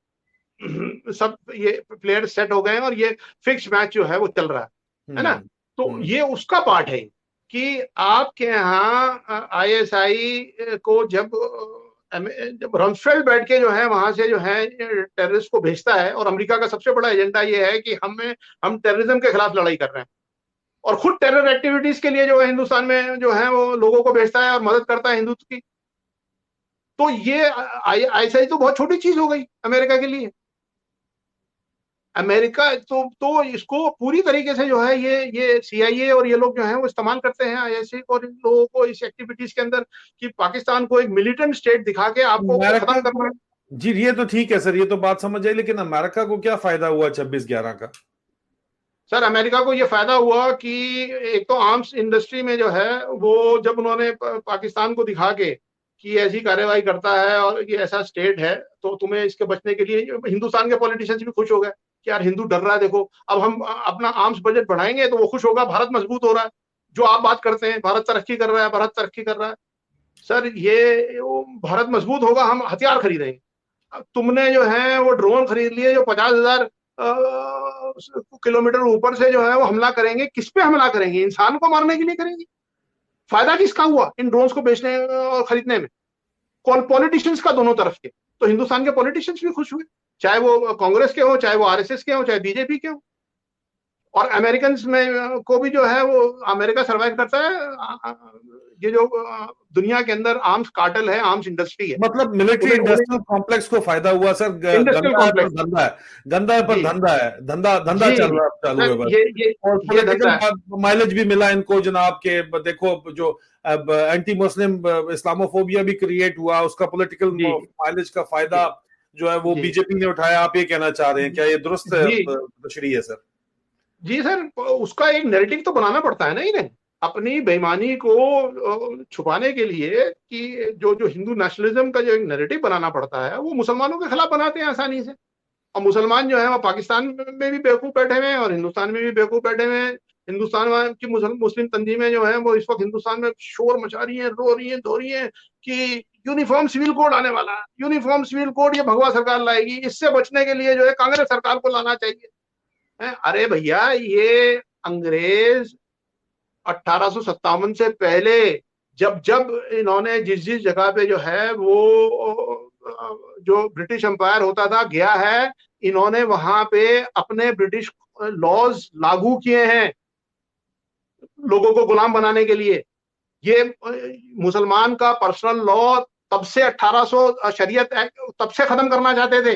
सब ये प्लेयर सेट हो गए हैं, और ये फिक्स मैच जो है वो चल रहा है ना। हम्म तो हम्म ये उसका पार्ट है कि आपके यहाँ आईएसआई को जब रमसफेल्ड बैठ के जो है वहां से जो है टेररिस्ट को भेजता है, और अमेरिका का सबसे बड़ा एजेंडा ये है कि हम टेररिज्म के खिलाफ लड़ाई कर रहे हैं, और खुद टेरर एक्टिविटीज के लिए जो है हिंदुस्तान में जो है वो लोगों को भेजता है और मदद करता है हिंदुत्व की। तो ये आईएसआई तो बहुत छोटी चीज हो गई अमेरिका के लिए। अमेरिका तो इसको पूरी तरीके से जो है ये सीआईए और ये लोग जो हैं वो इस्तेमाल करते हैं आईएसआई और इन लोगों को इस एक्टिविटीज के अंदर, कि पाकिस्तान को एक मिलिटेंट स्टेट दिखा के आपको अमेरिका खत्म को, करना है। जी ये तो ठीक है सर, ये तो बात समझ आई, लेकिन अमेरिका को क्या फायदा हुआ 26/11 का? सर अमेरिका को ये फायदा हुआ कि एक तो आर्म्स इंडस्ट्री में जो है वो, जब उन्होंने पाकिस्तान को दिखा के कि ऐसी कार्रवाई करता है और ये ऐसा स्टेट है, तो तुम्हें इसके बचने के लिए हिंदुस्तान के पॉलिटिशियंस भी खुश हो गए कि यार हिंदू डर रहा है, देखो अब हम अपना आर्म्स बजट बढ़ाएंगे तो वो खुश होगा, भारत मजबूत हो रहा है। जो आप बात करते हैं भारत तरक्की कर रहा है, भारत तरक्की कर रहा है, सर ये भारत मजबूत होगा, हम हथियार खरीदेंगे। तुमने जो है वो ड्रोन खरीद लिए जो 50,000 किलोमीटर ऊपर से जो है वो हमला करेंगे, किस पे हमला करेंगे? इंसान को मारने के लिए करेंगे। फायदा किसका हुआ इन ड्रोन्स को बेचने और खरीदने में? कौन? पॉलिटिशियंस का, दोनों तरफ के। तो हिंदुस्तान के पॉलिटिशियंस भी खुश हुए, चाहे वो कांग्रेस के हो, चाहे वो आरएसएस के हो, चाहे बीजेपी के हो। और अमेरिकन में को भी जो है वो, अमेरिका सर्वाइव करता है ये जो दुनिया के अंदर आर्म्स कार्टेल है, आर्म्स इंडस्ट्री है, मतलब मिलिट्री उन्हें उन्हें इंडस्ट्रियल कॉम्प्लेक्स को फायदा हुआ सर। इंडस्ट्रियल गंदा है पर कॉम्प्लेक्स। धंधा है, गंदा है पर जी धंधा है, धंधा धंधा जी चल रहा चालू है सर, बस। और ये धंधा है। पॉलिटिकल माइलेज भी मिला इनको जनाब के, देखो जो अब एंटी मुस्लिम इस्लामोफोबिया भी क्रिएट हुआ, उसका पॉलिटिकल जी माइलेज का जी फायदा जो है वो जी बीजेपी ने उठाया। आप ये कहना चाह रहे हैं, क्या ये दुरुस्त जी तशरीह है सर? जी सर, उसका एक नैरेटिव तो बनाना पड़ता है ना इन्हें, अपनी बेईमानी को छुपाने के लिए, कि जो हिंदू नेशनलिज्म का जो एक नैरेटिव बनाना पड़ता है, वो मुसलमानों के खिलाफ बनाते हैं आसानी से। और मुसलमान जो है वो पाकिस्तान में भी बेवकूफ बैठे हुए हैं और हिंदुस्तान में भी बेवकूफ बैठे हुए हैं। हिंदुस्तान की मुस्लिम तंजीमें जो है वो इस वक्त हिंदुस्तान में शोर मचा रही हैं, रो रही हैं, धो रही हैं कि यूनिफॉर्म सिविल कोड आने वाला है, यूनिफॉर्म सिविल कोड ये भगवा सरकार लाएगी, इससे बचने के लिए जो है कांग्रेस सरकार को लाना चाहिए। अरे भैया, ये अंग्रेज 1857 से पहले, जब जब इन्होंने जिस जिस जगह पे जो है वो जो ब्रिटिश एम्पायर होता था गया है, इन्होंने वहां पे अपने ब्रिटिश लॉज लागू किए हैं लोगों को गुलाम बनाने के लिए। ये मुसलमान का पर्सनल लॉ तब से 1800 शरीयत एक्ट तब से खत्म करना चाहते थे।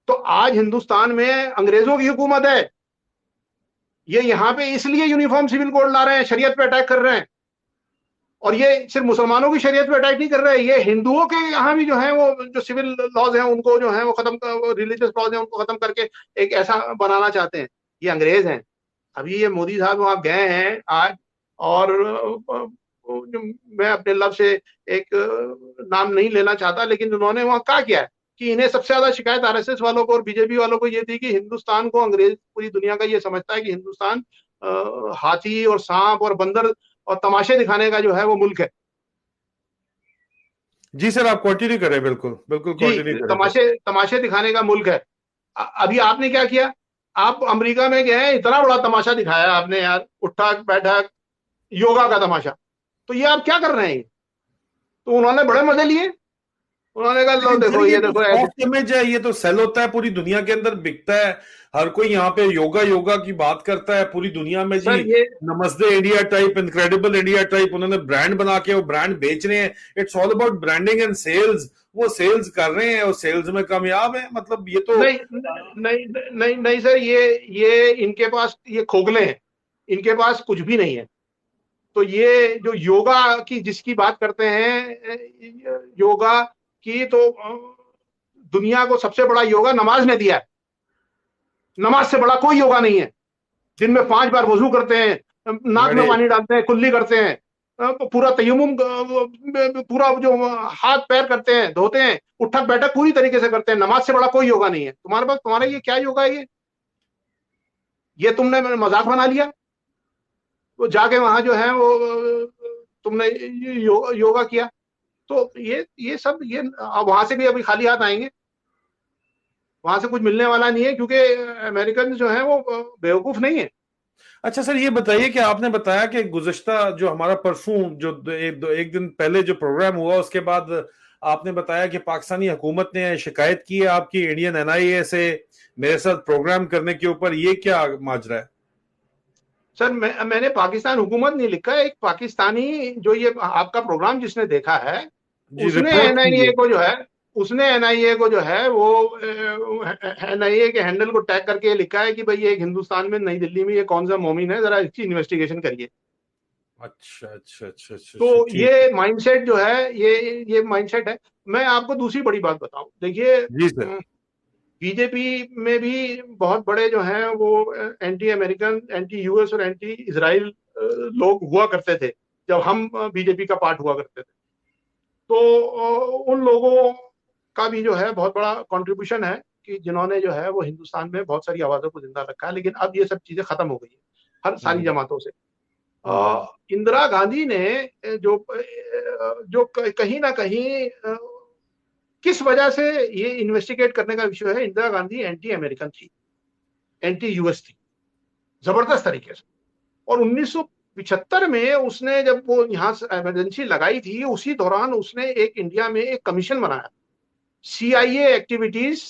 तो आज हिंदुस्तान में अंग्रेजों की हुकूमत है, ये यहाँ पे इसलिए यूनिफॉर्म सिविल कोड ला रहे हैं, शरीयत पे अटैक कर रहे हैं। और ये सिर्फ मुसलमानों की शरीयत पे अटैक नहीं कर रहे हैं, ये हिंदुओं के यहाँ भी जो है वो जो सिविल लॉज हैं उनको जो है वो खत्म, रिलीजियस लॉज हैं उनको खत्म करके एक ऐसा बनाना चाहते हैं। ये अंग्रेज हैं। अभी ये मोदी साहब वहां गए हैं आज, और मैं अपने लफ्ज से एक नाम नहीं लेना चाहता, लेकिन उन्होंने वहां क्या किया है कि इन्हें सबसे ज्यादा शिकायत आरएसएस वालों को और बीजेपी वालों को ये थी कि हिंदुस्तान को अंग्रेज, पूरी दुनिया का ये समझता है कि हिंदुस्तान हाथी और सांप और बंदर और तमाशे दिखाने का जो है वो मुल्क है। जी सर, आप कंटिन्यू करें, बिल्कुल बिल्कुल जी, कंटिन्यू करें सर। तमाशे तमाशे दिखाने का मुल्क है। अभी आपने क्या किया, आप अमेरिका में गए, इतना बड़ा तमाशा दिखाया आपने यार, उठक बैठक, योगा का तमाशा। तो ये आप क्या कर रहे हैं? तो उन्होंने बड़े मजे लिए, उन्होंने कहा लो लेकिन सर देखो, ये ये तो देखो ऐसे। सॉफ्ट इमेज है, ये तो सेल होता है, पूरी दुनिया के अंदर बिकता है। हर कोई यहाँ पे योगा योगा की बात करता है पूरी दुनिया में जी। सर ये Namaste India type, incredible India type उन्होंने ब्रांड बना के वो ब्रांड बेच रहे हैं। It's all about branding and sales. वो सेल्स कर रहे हैं और सेल्स में कामयाब है, मतलब ये तो नहीं नहीं नहीं नहीं सर, ये इनके पास ये खोखले हैं, इनके पास कुछ भी नहीं है। तो ये जो योगा की जिसकी बात करते हैं, योगा की तो दुनिया को सबसे बड़ा योगा नमाज ने दिया है। नमाज से बड़ा कोई योगा नहीं है। दिन में 5 बार वजू करते हैं, नाक में बड़े पानी डालते हैं, कुल्ली करते हैं, पूरा तयम्मुम, पूरा जो हाथ पैर करते हैं, धोते हैं, उठक बैठक पूरी तरीके से करते हैं। नमाज से बड़ा कोई योगा नहीं है। तुम्हारे पास, तुम्हारा ये क्या योगा है? ये तुमने मजाक बना लिया। वो जाके वहां जो है वो तुमने योगा किया। तो ये सब, ये वहां से भी अभी खाली हाथ आएंगे, वहां से कुछ मिलने वाला नहीं है, क्योंकि अमेरिकन जो है वो बेवकूफ नहीं है। अच्छा सर, ये बताइए कि आपने बताया कि गुज़श्ता जो हमारा परसों जो एक दिन पहले जो प्रोग्राम हुआ, उसके बाद आपने बताया कि पाकिस्तानी हुकूमत ने शिकायत की है आपकी इंडियन एनआईए से मेरे साथ प्रोग्राम करने के ऊपर। ये क्या माजरा है? सर मैंने पाकिस्तान हुकूमत नहीं लिखा है, एक पाकिस्तानी जो ये आपका प्रोग्राम जिसने देखा है, जी, उसने रिपोर्ट की एनआईए है। को जो है, उसने एनआईए को जो है वो एनआईए के हैंडल को टैग करके लिखा है कि भाई ये एक हिंदुस्तान में नई दिल्ली में ये कौन सा मोमिन है, जरा इसकी इन्वेस्टिगेशन करिए। अच्छा अच्छा अच्छा अच्छा अच्छा, तो ठीक। ये माइंडसेट जो है, ये माइंडसेट है। मैं आपको दूसरी बड़ी बात बताऊं, देखिए, जी सर। बीजेपी में भी बहुत बड़े जो हैं वो एंटी अमेरिकन, एंटी यूएस और एंटी इजराइल लोग हुआ करते थे, जब हम बीजेपी का पार्ट हुआ करते थे। तो उन लोगों का भी जो है बहुत बड़ा कंट्रीब्यूशन है कि जिन्होंने जो है वो हिंदुस्तान में बहुत सारी आवाजों को जिंदा रखा है। लेकिन अब ये सब चीजें खत्म हो गई है हर सारी हम्म जमातों से। हम्म इंदिरा गांधी ने जो जो कहीं ना कहीं किस वजह से ये इन्वेस्टिगेट करने का विषय है, इंदिरा गांधी एंटी अमेरिकन थी, एंटी यूएस थी, जबरदस्त तरीके से। और 1975 में उसने जब वो यहाँ इमरजेंसी लगाई थी, उसी दौरान उसने एक इंडिया में एक कमीशन बनाया, सीआईए एक्टिविटीज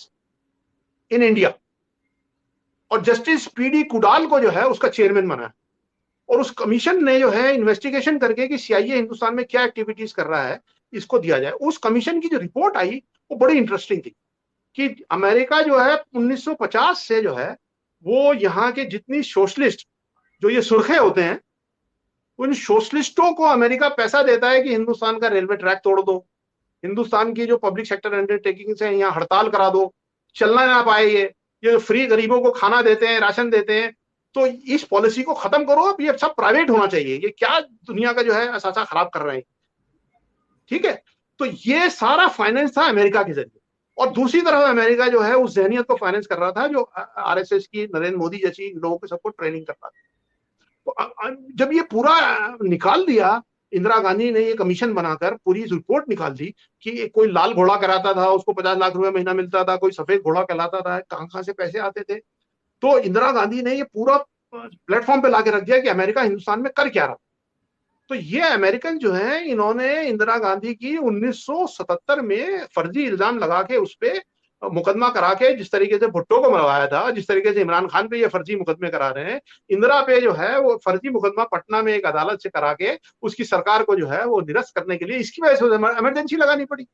इन इंडिया, और जस्टिस पीडी कुडाल को जो है उसका चेयरमैन बनाया। और उस कमीशन ने जो है इन्वेस्टिगेशन करके कि सीआईए हिंदुस्तान में क्या एक्टिविटीज कर रहा है इसको दिया जाए। उस कमीशन की जो रिपोर्ट आई वो बड़ी इंटरेस्टिंग थी कि अमेरिका जो है 1950 से जो है वो यहाँ के जितनी सोशलिस्ट जो ये सुर्खे होते हैं उन सोशलिस्टों को अमेरिका पैसा देता है कि हिंदुस्तान का रेलवे ट्रैक तोड़ दो, हिंदुस्तान की जो पब्लिक सेक्टर अंडरटेकिंग्स है यहाँ हड़ताल करा दो, चलना ना पाए ये जो फ्री गरीबों को खाना देते हैं, राशन देते हैं, तो इस पॉलिसी को खत्म करो, अब ये सब प्राइवेट होना चाहिए, ये क्या दुनिया का जो है असासा खराब कर रहे हैं। ठीक है, तो ये सारा फाइनेंस था अमेरिका के जरिए। और दूसरी तरफ अमेरिका जो है उस जहनीत को फाइनेंस कर रहा था जो आरएसएस की, नरेंद्र मोदी जैसी लोगों को सबको ट्रेनिंग कर रहा था। जब ये पूरा निकाल दिया, इंदिरा गांधी ने ये कमीशन बनाकर पूरी रिपोर्ट निकाल दी कि कोई लाल घोड़ा कराता था उसको 50 लाख रुपए महीना मिलता था, कोई सफेद घोड़ा कहलाता था, कहां से पैसे आते थे, तो इंदिरा गांधी ने ये पूरा प्लेटफॉर्म पे लाके रख दिया कि अमेरिका हिंदुस्तान में कर क्या रहा। तो ये अमेरिकन जो है इन्होंने इंदिरा गांधी की 1977 में फर्जी इल्जाम लगा के उस पर मुकदमा करा के, जिस तरीके से भुट्टो को मरवाया था, जिस तरीके से इमरान खान पे ये फर्जी मुकदमे करा रहे हैं, इंदिरा पे जो है वो फर्जी मुकदमा पटना में एक अदालत से करा के उसकी सरकार को जो है वो निरस्त करने के लिए इसकी वजह से इमरजेंसी लगानी पड़ी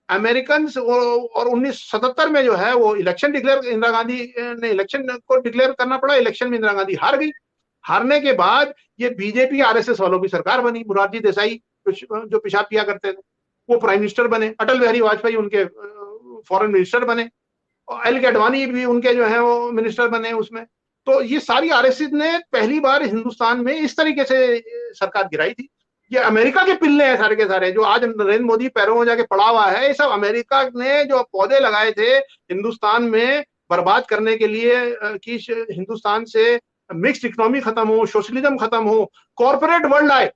अमेरिकन। और 1977 में जो है वो इलेक्शन डिक्लेयर, इंदिरा गांधी ने इलेक्शन को डिक्लेयर करना पड़ा, इलेक्शन में इंदिरा गांधी हार गई। हारने के बाद ये बीजेपी आरएसएस वालों की सरकार बनी, मुरारजी देसाई जो पेशाब किया करते थे वो प्राइम मिनिस्टर बने, अटल बिहारी वाजपेयी उनके फॉरेन मिनिस्टर बने, और एल के अडवाणी भी उनके जो है वो मिनिस्टर बने उसमें। तो ये सारी आरएसएस ने पहली बार हिंदुस्तान में इस तरीके से सरकार गिराई थी। ये अमेरिका के पिल्ले हैं सारे के सारे, जो आज नरेंद्र मोदी पैरों में जाके पड़ा हुआ है, ये सब अमेरिका ने जो पौधे लगाए थे हिंदुस्तान में बर्बाद करने के लिए कि हिंदुस्तान से मिक्स्ड इकोनॉमी खत्म हो, सोशलिज्म खत्म हो, कॉर्पोरेट वर्ल्ड आए।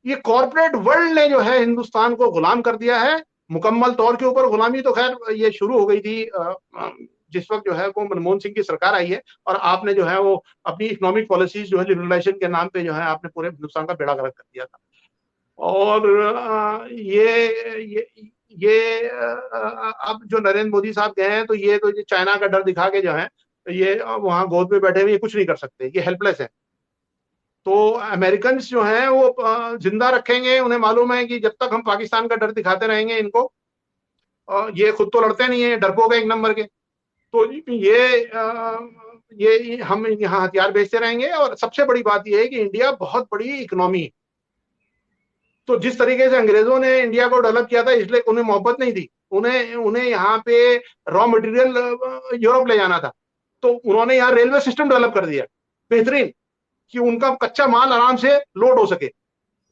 ये कॉर्पोरेट वर्ल्ड ने जो है हिंदुस्तान को गुलाम कर दिया है मुकम्मल तौर के ऊपर। गुलामी तो खैर ये शुरू हो गई थी जिस वक्त जो है वो मनमोहन सिंह की सरकार आई है और आपने जो है वो अपनी इकोनॉमिक पॉलिसीज जो है लिबरलाइजेशन के नाम पे जो है आपने पूरे हिंदुस्तान का बेड़ा गर्क कर दिया था। और ये अब जो नरेंद्र मोदी साहब गए हैं तो ये चाइना का डर दिखा के जो है ये वहां गोद में बैठे हुए ये कुछ नहीं कर सकते, ये हेल्पलेस है। तो अमेरिकन जो हैं वो जिंदा रखेंगे, उन्हें मालूम है कि जब तक हम पाकिस्तान का डर दिखाते रहेंगे इनको, ये खुद तो लड़ते नहीं है, डरपोक है एक नंबर के, तो ये हम यहाँ हथियार बेचते रहेंगे। और सबसे बड़ी बात यह है कि इंडिया बहुत बड़ी इकोनॉमी है, तो जिस तरीके से अंग्रेजों ने इंडिया को डेवलप किया था इसलिए उन्हें मोहब्बत नहीं थी, उन्हें यहाँ पे रॉ मटेरियल यूरोप ले जाना था, तो उन्होंने यहाँ रेलवे सिस्टम डेवलप कर दिया बेहतरीन कि उनका कच्चा माल आराम से लोड हो सके।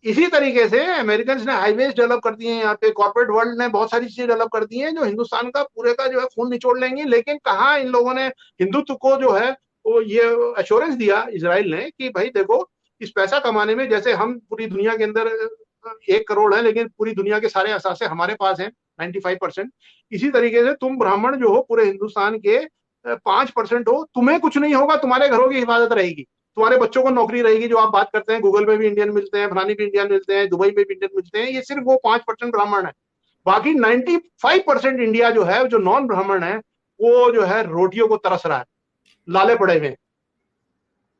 इसी तरीके से अमेरिकन ने हाईवेज डेवलप कर दिए हैं, यहाँ पे कॉर्पोरेट वर्ल्ड ने बहुत सारी चीजें डेवलप कर दी हैं जो हिंदुस्तान का पूरे का जो है खून निचोड़ लेंगी। लेकिन कहाँ इन लोगों ने हिंदुत्व को जो है वो ये एश्योरेंस दिया इजराइल ने कि भाई देखो इस पैसा कमाने में, जैसे हम पूरी दुनिया के अंदर 1 करोड़ है लेकिन पूरी दुनिया के सारे असासे हमारे पास हैं 95%, इसी तरीके से तुम ब्राह्मण जो हो पूरे हिंदुस्तान के 5% हो, तुम्हें कुछ नहीं होगा, तुम्हारे घरों की हिफाजत रहेगी, तुम्हारे बच्चों को नौकरी रहेगी। जो आप बात करते हैं गूगल में भी इंडियन मिलते हैं, फलानी भी इंडियन मिलते हैं, दुबई में भी इंडियन मिलते हैं, ये सिर्फ वो 5% ब्राह्मण है। बाकी 95% इंडिया जो है जो नॉन ब्राह्मण है वो जो है रोटियों को तरस रहा है, लाले पड़े हुए।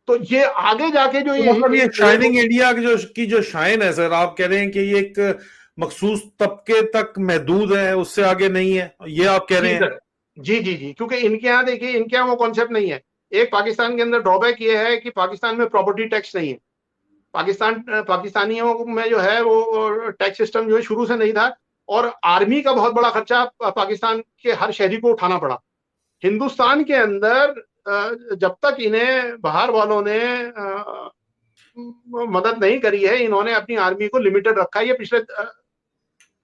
तो ये आगे जाके जो ये शाइनिंग इंडिया की जो शाइन है सर, आप कह रहे हैं कि ये एक मखसूस तबके तक महदूद है, उससे आगे नहीं है, ये आप कह रहे हैं? जी जी जी, क्योंकि इनके यहाँ देखिए, इनके यहाँ वो कॉन्सेप्ट नहीं है। एक पाकिस्तान के अंदर ड्रॉबैक ये है कि पाकिस्तान में प्रॉपर्टी टैक्स नहीं है। पाकिस्तानियों में जो है वो टैक्स सिस्टम जो है शुरू से नहीं था, और आर्मी का बहुत बड़ा खर्चा पाकिस्तान के हर शहरी को उठाना पड़ा। हिंदुस्तान के अंदर जब तक इन्हें बाहर वालों ने मदद नहीं करी है, इन्होंने अपनी आर्मी को लिमिटेड रखा है। ये पिछले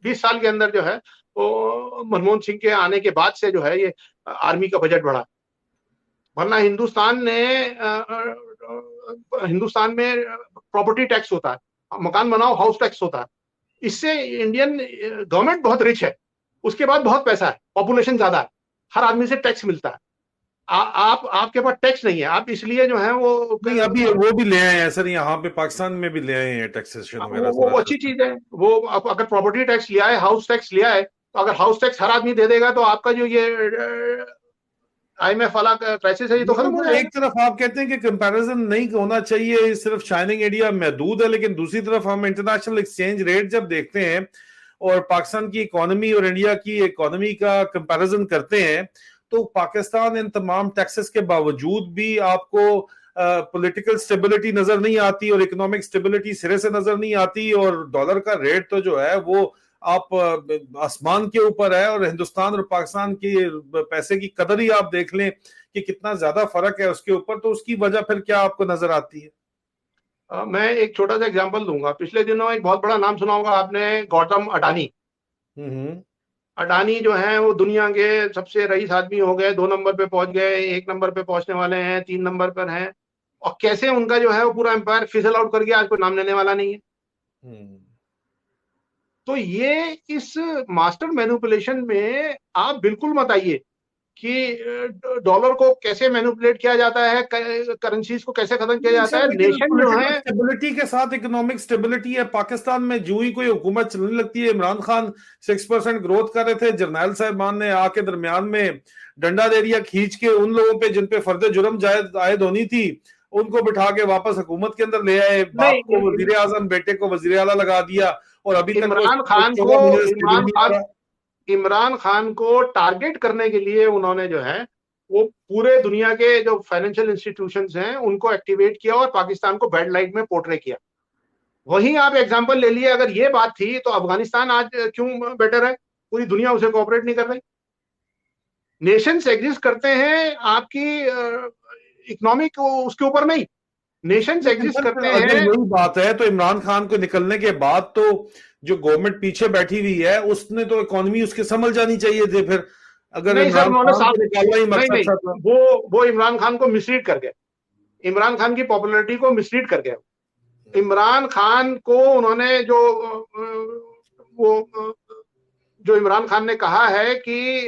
20 साल के अंदर जो है वो मनमोहन सिंह के आने के बाद से जो है ये आर्मी का बजट बढ़ा, वरना हिंदुस्तान में प्रॉपर्टी टैक्स होता है, मकान बनाओ हाउस टैक्स होता है। इससे इंडियन गवर्नमेंट बहुत रिच है, उसके बाद बहुत पैसा है, पॉपुलेशन ज्यादा है, हर आदमी से टैक्स मिलता है। आपके पास टैक्स नहीं है, आप इसलिए जो है वो नहीं, अभी वो भी ले आए हैं सर, यहाँ पे पाकिस्तान में भी ले आए हैं टैक्सेशन वगैरह। वो अच्छी चीज है। वो अगर प्रॉपर्टी टैक्स लिया है, हाउस टैक्स लिया है, तो अगर हाउस टैक्स हर आदमी दे देगा तो आपका जो ये IMF वाला क्राइसिस है, ये तो खत्म हो मतलब जाएगा। एक तरफ आप कहते हैं कि कंपैरिजन नहीं होना चाहिए, सिर्फ शाइनिंग इंडिया महदूद है, लेकिन दूसरी तरफ हम इंटरनेशनल एक्सचेंज रेट जब देखते हैं और पाकिस्तान की इकोनॉमी और इंडिया की इकोनॉमी का कंपैरिजन करते हैं, तो पाकिस्तान इन तमाम टैक्सेस के बावजूद भी आपको पॉलिटिकल स्टेबिलिटी नजर नहीं आती और इकोनॉमिक स्टेबिलिटी सिरे से नजर नहीं आती, और डॉलर का रेट तो जो है वो आप आसमान के ऊपर है, और हिंदुस्तान और पाकिस्तान की पैसे की कदर ही आप देख लें कि कितना ज्यादा फर्क है उसके ऊपर, तो उसकी वजह फिर क्या आपको नजर आती है? मैं एक छोटा सा एग्जांपल दूंगा। पिछले दिनों एक बहुत बड़ा नाम सुना होगा आपने, गौतम अडानी। हम्म। अडानी जो है वो दुनिया के सबसे रईस आदमी हो गए, 2 नंबर पे पहुंच गए, 1 नंबर पे पहुंचने वाले हैं, 3 नंबर पर हैं। और कैसे उनका जो है वो पूरा एम्पायर फिसल आउट कर गया, आज कोई नाम लेने वाला नहीं है। हम्म। तो ये इस मास्टर मैनिपुलेशन में आप बिल्कुल मत आइए कि डॉलर को कैसे मैनिपुलेट किया जाता है, करेंसीज को कैसे खत्म किया नहीं जाता सर, है, लेकिन नेशन जो पॉलिटिकल है। स्टेबिलिटी के साथ इकोनॉमिक स्टेबिलिटी है पाकिस्तान में। जो ही कोई हुकूमत चलने लगती है, इमरान खान 6% ग्रोथ कर रहे थे, जरनैल साहबान ने आके दरमियान में डंडा दे दिया खींच के उन लोगों पे जिन पे फर्द जुर्म आयद होनी थी, उनको बिठा के वापस हुकूमत के अंदर ले आए, बाप को नहीं, वजीर आजम, बेटे को वजीर आला लगा दिया, और अभी तक वो इमरान खान को 14 महीने से स्टेबल इमरान नहीं आ खान रहा। इमरान खान को टारगेट करने के लिए उन्होंने जो है वो पूरे दुनिया के जो फाइनेंशियल इंस्टीट्यूशंस हैं उनको एक्टिवेट किया और पाकिस्तान को बैड लाइट में पोर्ट्रे किया। वहीं आप एग्जांपल ले लिए, अगर ये बात थी तो अफगानिस्तान आज क्यों बेटर है? पूरी दुनिया उसे कोऑपरेट नहीं कर रही। नेशंस एग्जिस्ट करते हैं आपकी इकोनॉमिक उसके ऊपर नहीं, नेशंस लेकिन एग्जिस्ट सर करते अगर हैं। यही बात है तो इमरान खान को निकलने के बाद तो जो गवर्नमेंट पीछे बैठी हुई है उसने तो इकोनॉमी उसके संभल जानी चाहिए थी फिर, अगर नहीं सर, इमरान उन्होंने खान साफ, को निकालना ही नहीं मकसद नहीं, था तो। वो इमरान खान को मिसलीड कर गए, इमरान खान की पॉपुलैरिटी को मिसलीड कर गए। इमरान खान को उन्होंने वो जो इमरान खान ने कहा है कि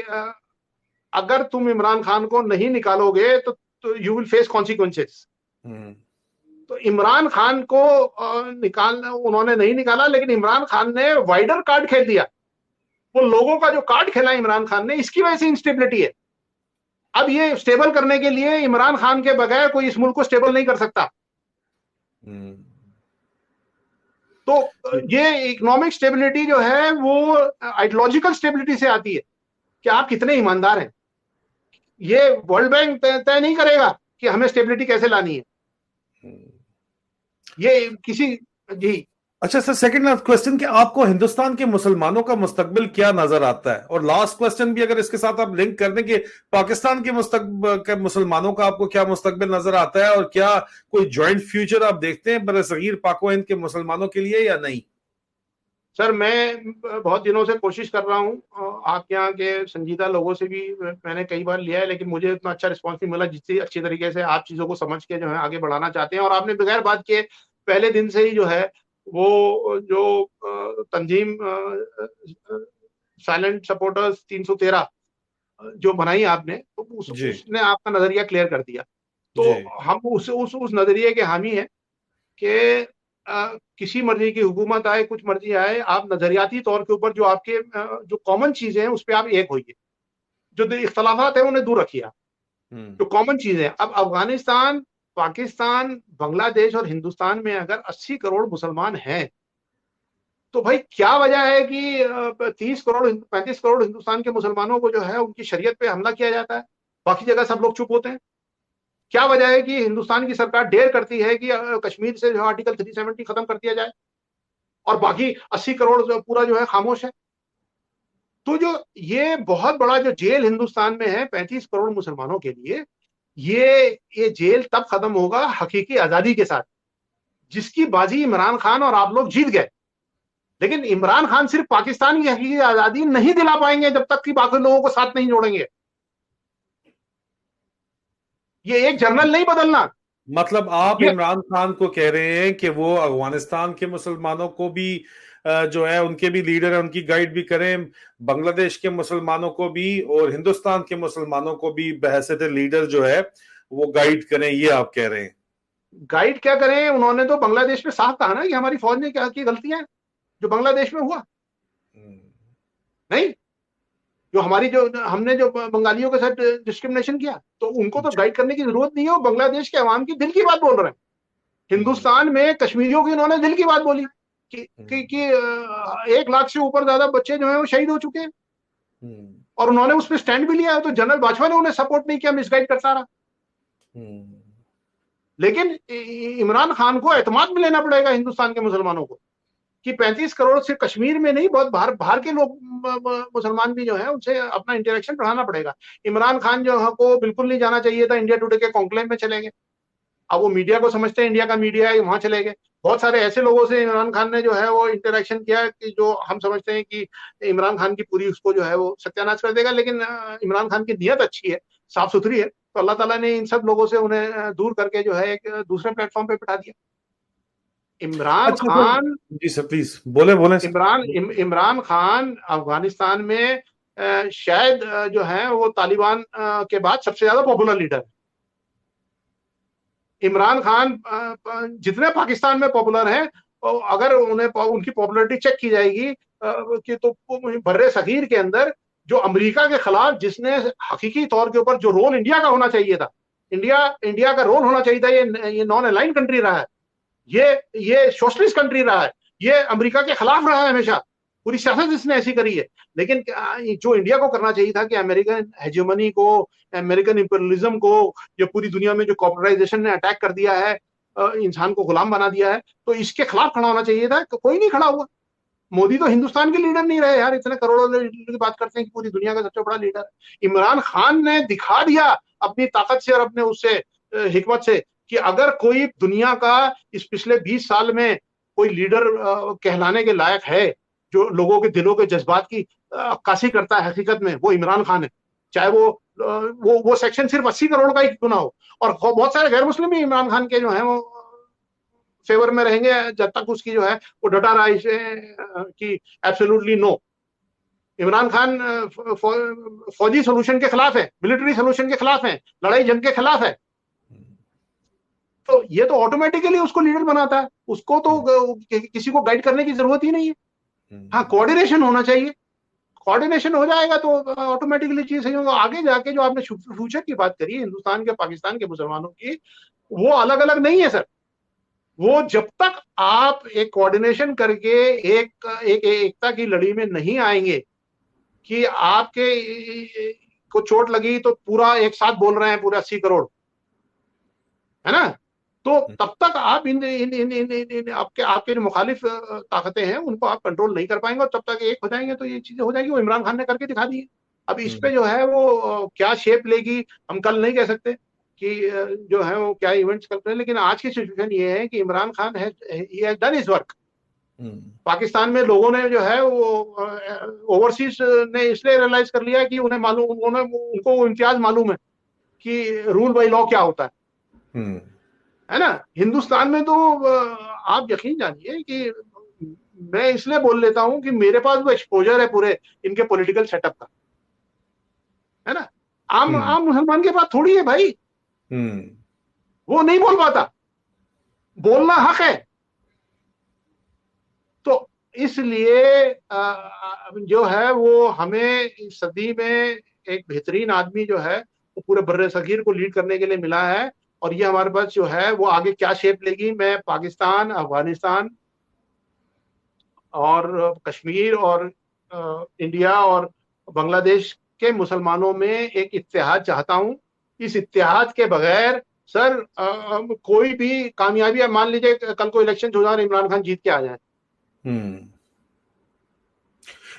अगर तुम इमरान खान को नहीं निकालोगे तो यू विल फेस कॉन्सिक्वेंसेस। हम्म। तो इमरान खान को निकालना उन्होंने नहीं निकाला, लेकिन इमरान खान ने वाइडर कार्ड खेल दिया। वो लोगों का जो कार्ड खेला इमरान खान ने, इसकी वजह से इंस्टेबिलिटी है। अब ये स्टेबल करने के लिए इमरान खान के बगैर कोई इस मुल्क को स्टेबल नहीं कर सकता। हम्म। तो ये इकोनॉमिक स्टेबिलिटी जो है वो आइडियोलॉजिकल स्टेबिलिटी से आती है कि आप कितने ईमानदार हैं। ये वर्ल्ड बैंक तय नहीं करेगा कि हमें स्टेबिलिटी कैसे लानी है। ये किसी, जी। अच्छा सर, सेकंड लास्ट क्वेश्चन कि आपको हिंदुस्तान के मुसलमानों का मुस्तकबिल क्या नजर आता है, और लास्ट क्वेश्चन भी अगर इसके साथ आप लिंक कर दें कि पाकिस्तान के के मुसलमानों का आपको क्या मुस्तकबिल नजर आता है, और क्या कोई जॉइंट फ्यूचर आप देखते हैं बरसगीर पाक व हिंद के मुसलमानों के लिए या नहीं? सर मैं बहुत दिनों से कोशिश कर रहा हूँ, आपके यहाँ के संजीदा लोगों से भी मैंने कई बार लिया है, लेकिन मुझे इतना अच्छा रिस्पॉन्स नहीं मिला जितनी अच्छी तरीके से आप चीज़ों को समझ के जो है आगे बढ़ाना चाहते हैं। और आपने बगैर बात किए पहले दिन से ही जो है वो जो तंजीम साइलेंट सपोर्टर्स 313 जो बनाई आपने, तो जी। उसने आपका नजरिया क्लियर कर दिया। तो जी। हम उस नजरिए के हामी हैं कि किसी मर्जी की हुकूमत आए, कुछ मर्जी आए, आप नजरियाती तौर के ऊपर जो आपके जो कॉमन चीजें हैं उस पर आप एक होइए। जो इख्तलाफात है उन्हें दूर रखिए आप। हम्म। जो कॉमन चीजें हैं, अब अफगानिस्तान, पाकिस्तान, बांग्लादेश और हिंदुस्तान में अगर 80 करोड़ मुसलमान हैं, तो भाई क्या वजह है कि 30 करोड़ 35 करोड़ हिंदुस्तान के मुसलमानों को जो है उनकी शरीयत पे हमला किया जाता है, बाकी जगह सब लोग चुप होते हैं? क्या वजह है कि हिंदुस्तान की सरकार डेयर करती है कि कश्मीर से जो आर्टिकल 370 खत्म कर दिया जाए और बाकी 80 करोड़ जो पूरा जो है खामोश है? तो जो ये बहुत बड़ा जो जेल हिंदुस्तान में है 35 करोड़ मुसलमानों के लिए, ये जेल तब खत्म होगा हकीकी आजादी के साथ, जिसकी बाजी इमरान खान और आप लोग जीत गए। लेकिन इमरान खान सिर्फ पाकिस्तान की हकीकी आजादी नहीं दिला पाएंगे जब तक कि बाकी लोगों को साथ नहीं जोड़ेंगे। ये एक जर्नल नहीं बदलना। मतलब आप ये इमरान खान को कह रहे हैं कि वो अफगानिस्तान के मुसलमानों को भी जो है उनके भी लीडर हैं, उनकी गाइड भी करें, बांग्लादेश के मुसलमानों को भी और हिंदुस्तान के मुसलमानों को भी बहैसियत लीडर जो है वो गाइड करें, ये आप कह रहे हैं? गाइड क्या करें, उन्होंने तो बांग्लादेश में साफ कहा ना कि हमारी फौज ने क्या की गलतियां हैं जो बांग्लादेश में हुआ। हम्म। नहीं, जो हमारी जो हमने जो बंगालियों के साथ डिस्क्रिमिनेशन किया, तो उनको तो गाइड करने की जरूरत नहीं है, वो बांग्लादेश के अवाम की दिल की बात बोल रहे हैं। हिंदुस्तान में कश्मीरियों की उन्होंने दिल की बात बोली कि 1 लाख से ऊपर ज्यादा बच्चे जो है वो शहीद हो चुके हैं, और उन्होंने उस पर स्टैंड भी लिया है। तो जनरल बाजवा ने उन्हें सपोर्ट नहीं किया, मिसगाइड करता रहा। लेकिन इमरान खान को एतमाद में लेना पड़ेगा हिंदुस्तान के मुसलमानों को कि 35 करोड़ से कश्मीर में नहीं, बहुत बाहर के लोग मुसलमान भी जो है उनसे अपना इंटरेक्शन बढ़ाना पड़ेगा। इमरान खान जो है को बिल्कुल नहीं जाना चाहिए था, इंडिया टुडे के कॉन्क्लेव में चले गए। अब वो मीडिया को समझते हैं इंडिया का मीडिया है, वहां चले गए। बहुत सारे ऐसे लोगों से इमरान खान ने जो है वो इंटरेक्शन किया कि जो हम समझते हैं कि इमरान खान की पूरी उसको जो है वो सत्यानाश कर देगा। लेकिन इमरान खान की नीयत अच्छी है, साफ सुथरी है, तो अल्लाह ताला ने इन सब लोगों से उन्हें दूर करके जो है एक दूसरे प्लेटफॉर्म पे बिठा दिया। इमरान अच्छा sir, Khan ji sir please बोले बोले सर। इमरान खान अफगानिस्तान में शायद जो है वो तालिबान के बाद सबसे ज्यादा पॉपुलर लीडर है। इमरान खान जितने पाकिस्तान में पॉपुलर हैं, अगर उन्हें उनकी पॉपुलैरिटी चेक की जाएगी कि तो बर्रे सगीर के अंदर जो अमेरिका के खिलाफ जिसने हकीकी तौर के ऊपर जो रोल इंडिया का होना चाहिए था, इंडिया का रोल होना चाहिए था, ये नॉन अलाइन कंट्री रहा है, ये सोशलिस्ट कंट्री रहा है, ये अमेरिका के खिलाफ रहा है हमेशा, पूरी सियासत इसने ऐसी करी है। लेकिन जो इंडिया को करना चाहिए था कि अमेरिकन हेजेमनी को, अमेरिकन इंपीरियलिज्म को, जो पूरी दुनिया में जो कॉर्पोरेटाइजेशन ने अटैक कर दिया है, इंसान को गुलाम बना दिया है, तो इसके खिलाफ खड़ा होना चाहिए था। कोई नहीं खड़ा हुआ। मोदी तो हिंदुस्तान के लीडर नहीं रहे यार, इतने करोड़ों लीडर की बात करते हैं कि पूरी दुनिया का सबसे बड़ा लीडर। इमरान खान ने दिखा दिया अपनी ताकत से और अपने उससे हिकमत से कि अगर कोई दुनिया का इस पिछले 20 साल में कोई लीडर कहलाने के लायक है, जो लोगों के दिलों के जज्बात की अक्कासी करता है हकीकत में, वो इमरान खान है। चाहे वो सेक्शन सिर्फ 80 करोड़ का ही क्यों ना हो। और बहुत सारे गैर मुस्लिम भी इमरान खान के जो है वो फेवर में रहेंगे जब तक उसकी जो है वो डटा रहा इसे कि एब्सोल्युटली नो। इमरान खान फौजी सोल्यूशन के खिलाफ है, मिलिट्री सोल्यूशन के खिलाफ है, लड़ाई जंग के खिलाफ है। तो ये तो ऑटोमेटिकली उसको लीडर बनाता है, उसको तो किसी को गाइड करने की जरूरत ही नहीं है। हाँ, कोऑर्डिनेशन होना चाहिए, कोऑर्डिनेशन हो जाएगा तो ऑटोमेटिकली चीज सही होगा। आगे जाके जो आपने फ्यूचर की बात करी हिंदुस्तान के पाकिस्तान के मुसलमानों की, वो अलग अलग नहीं है सर। वो जब तक आप एक कोऑर्डिनेशन करके एक एकता की लड़ी में नहीं आएंगे कि आपके को चोट लगी तो पूरा एक साथ बोल रहे हैं पूरे 80 करोड़, है ना, तो तब तक आप इन आपके जो मुखालिफ ताकतें हैं उनको आप कंट्रोल नहीं कर पाएंगे, और तब तक एक हो जाएंगे तो ये चीजें हो जाएंगी। वो इमरान खान ने करके दिखा दी है। अब इस पे जो है वो क्या शेप लेगी हम कल नहीं कह सकते कि जो है वो क्या इवेंट्स करते हैं। लेकिन आज की सिचुएशन ये है कि Imran Khan has done his work. Pakistan में लोगों ने जो है वो ओवरसीज ने इसलिए रियलाइज कर लिया कि उन्हें मालूम, उनको इम्तियाज मालूम है कि रूल बाय लॉ क्या होता है ना। हिंदुस्तान में तो आप यकीन जानिए कि मैं इसलिए बोल लेता हूं कि मेरे पास वो एक्सपोजर है पूरे इनके पॉलिटिकल सेटअप का, है ना। आम मुसलमान के पास थोड़ी है भाई, वो नहीं बोल पाता, बोलना हक है। तो इसलिए जो है वो हमें इस सदी में एक बेहतरीन आदमी जो है वो पूरे बर्रे सगीर को लीड करने के लिए मिला है। और ये हमारे पास जो है वो आगे क्या शेप लेगी, मैं पाकिस्तान, अफगानिस्तान और कश्मीर और इंडिया और बांग्लादेश के मुसलमानों में एक इत्तेहाद चाहता हूं। इस इत्तेहाद के बगैर सर कोई भी कामयाबी, मान लीजिए कल को इलेक्शन हो जाए, इमरान खान जीत के आ जाए।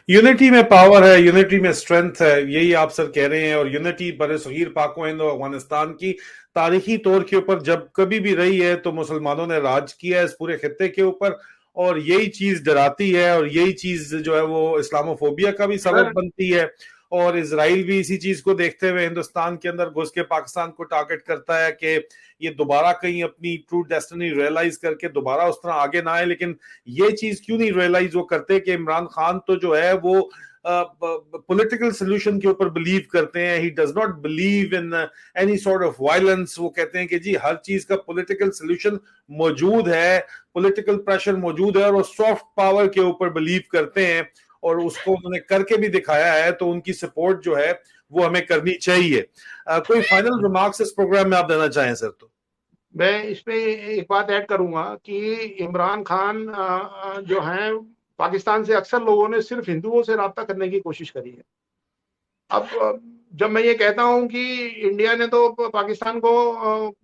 यूनिटी में पावर है, यूनिटी में स्ट्रेंथ है, यही आप सर कह रहे हैं। और यूनिटी बरसगीर पाको हिंद और अफगानिस्तान की तारीखी तौर के ऊपर जब कभी भी रही है तो मुसलमानों ने राज किया है इस पूरे खित्ते के ऊपर, और यही चीज डराती है और यही चीज जो है वो इस्लामोफोबिया का भी सबब बनती है। और इजराइल भी इसी चीज को देखते हुए हिंदुस्तान के अंदर घुस के पाकिस्तान को टारगेट करता है कि ये दोबारा कहीं अपनी ट्रू डेस्टिनी रियलाइज करके दोबारा उस तरह आगे ना आए। लेकिन ये चीज क्यों नहीं रियलाइज वो करते कि इमरान खान तो जो है वो पॉलिटिकल सोल्यूशन के ऊपर बिलीव करते हैं। He does not believe in any sort of violence. वो कहते हैं कि जी हर चीज का पॉलिटिकल सोल्यूशन मौजूद है, पॉलिटिकल प्रेशर मौजूद है, और वो सॉफ्ट पावर के ऊपर बिलीव करते हैं। और उसको उन्होंने करके भी दिखाया है, तो उनकी सपोर्ट जो है वो हमें करनी चाहिए। कोई फाइनल रिमार्क्स इस प्रोग्राम में आप देना चाहें सर? तो मैं इसमें एक बात ऐड करूंगा कि इमरान खान जो हैं, पाकिस्तान से अक्सर लोगों ने सिर्फ हिंदुओं से रब्ता करने की कोशिश करी है। अब जब मैं ये कहता हूं कि इंडिया ने तो पाकिस्तान को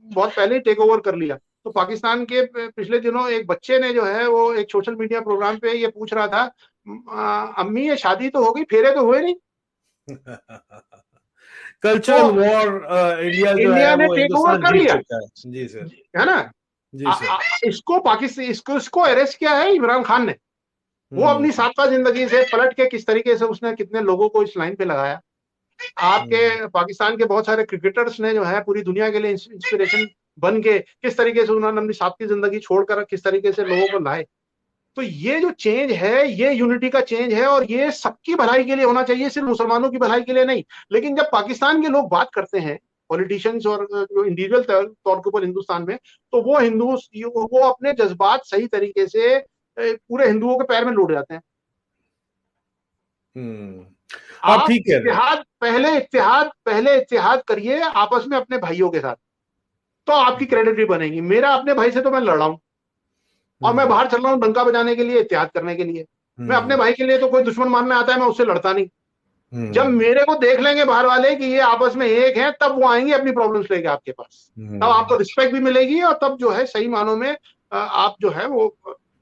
बहुत पहले ही टेक ओवर कर लिया, तो पाकिस्तान के पिछले दिनों एक बच्चे ने जो है वो एक सोशल मीडिया प्रोग्राम पे ये पूछ रहा था, अम्मी ये शादी तो हो गई, फेरे तो हुए नहीं। कल्चरल तो वॉर इंडिया जो है इंडिया ने वो टेक ओवर हिंदुस्तान कर जीत लिया, चुका है। जी सर। है ना। जी सर। इसको पाकिस्तान इसको अरेस्ट किया है इमरान खान ने। वो अपनी सादा जिंदगी से पलट के किस तरीके से उसने कितने लोगों को इस लाइन पे लगाया। आपके पाकिस्तान के बहुत सारे क्रिकेटर्स ने जो है पूरी दुनिया के लिए इंस्पिरेशन बन के किस तरीके से उन्होंने अपनी सादगी जिंदगी छोड़कर किस तरीके से लोगों को लाए। तो ये जो चेंज है ये यूनिटी का चेंज है, और ये सबकी भलाई के लिए होना चाहिए, सिर्फ मुसलमानों की भलाई के लिए नहीं। लेकिन जब पाकिस्तान के लोग बात करते हैं, पॉलिटिशियंस और जो इंडिविजुअल तौर के ऊपर हिंदुस्तान में, तो वो वो अपने जज्बात सही तरीके से पूरे हिंदुओं के पैर में लौट जाते हैं। आप आप ठीक कह रहे हैं। पहले इत्तेहाद करिए आपस में अपने भाइयों के साथ, तो आपकी क्रेडिट भी बनेगी। मेरा अपने भाई से तो मैं लड़ रहा हूं, और मैं बाहर चल रहा हूं डंका बजाने के लिए, इत्तेहाद करने के लिए। मैं अपने भाई के लिए तो कोई दुश्मन मानने आता है, मैं उससे लड़ता नहीं। जब मेरे को देख लेंगे बाहर वाले कि ये आपस में एक हैं, तब वो आएंगे अपनी प्रॉब्लम्स लेके आपके पास। तब आपको रिस्पेक्ट भी मिलेगी, और तब जो है सही मानों में आप जो है वो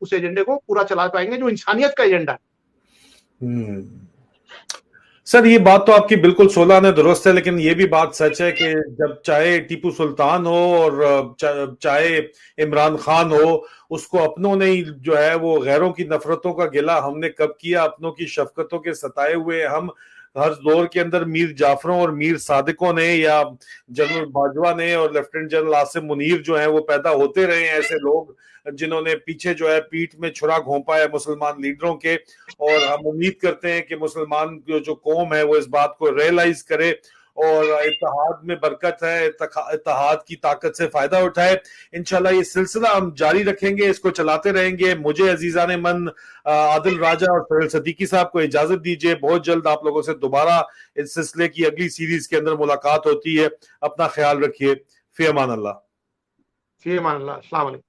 उस एजेंडे को पूरा चला पाएंगे जो इंसानियत का एजेंडा है। सर ये बात तो आपकी बिल्कुल 16 ने दुरुस्त है, लेकिन ये भी बात सच है कि जब चाहे टीपू सुल्तान हो और चाहे इमरान खान हो, उसको अपनों ने ही जो है वो गैरों की नफरतों का गिला हमने कब किया। अपनों की शफकतों के सताए हुए हम हर दौर के अंदर मीर जाफरों और मीर सादिकों ने या जनरल बाजवा ने और लेफ्टिनेंट जनरल आसिम मुनीर जो है वो पैदा होते रहे हैं, ऐसे लोग जिन्होंने पीछे जो है पीठ में छुरा घोंपा है मुसलमान लीडरों के। और हम उम्मीद करते हैं कि मुसलमान जो कौम है वो इस बात को रियलाइज करे और इत्तेहाद में बरकत है, इत्तेहाद की ताकत से फायदा उठाए। इंशाल्लाह ये सिलसिला हम जारी रखेंगे, इसको चलाते रहेंगे। मुझे अजीजान मन आदिल राजा और सोहेल सदीकी साहब को इजाजत दीजिए। बहुत जल्द आप लोगों से दोबारा इस सिलसिले की अगली सीरीज के अंदर मुलाकात होती है। अपना ख्याल रखिए। फी अमान अल्लाह। फी अमान अल्लाह। अस्सलाम वालेकुम।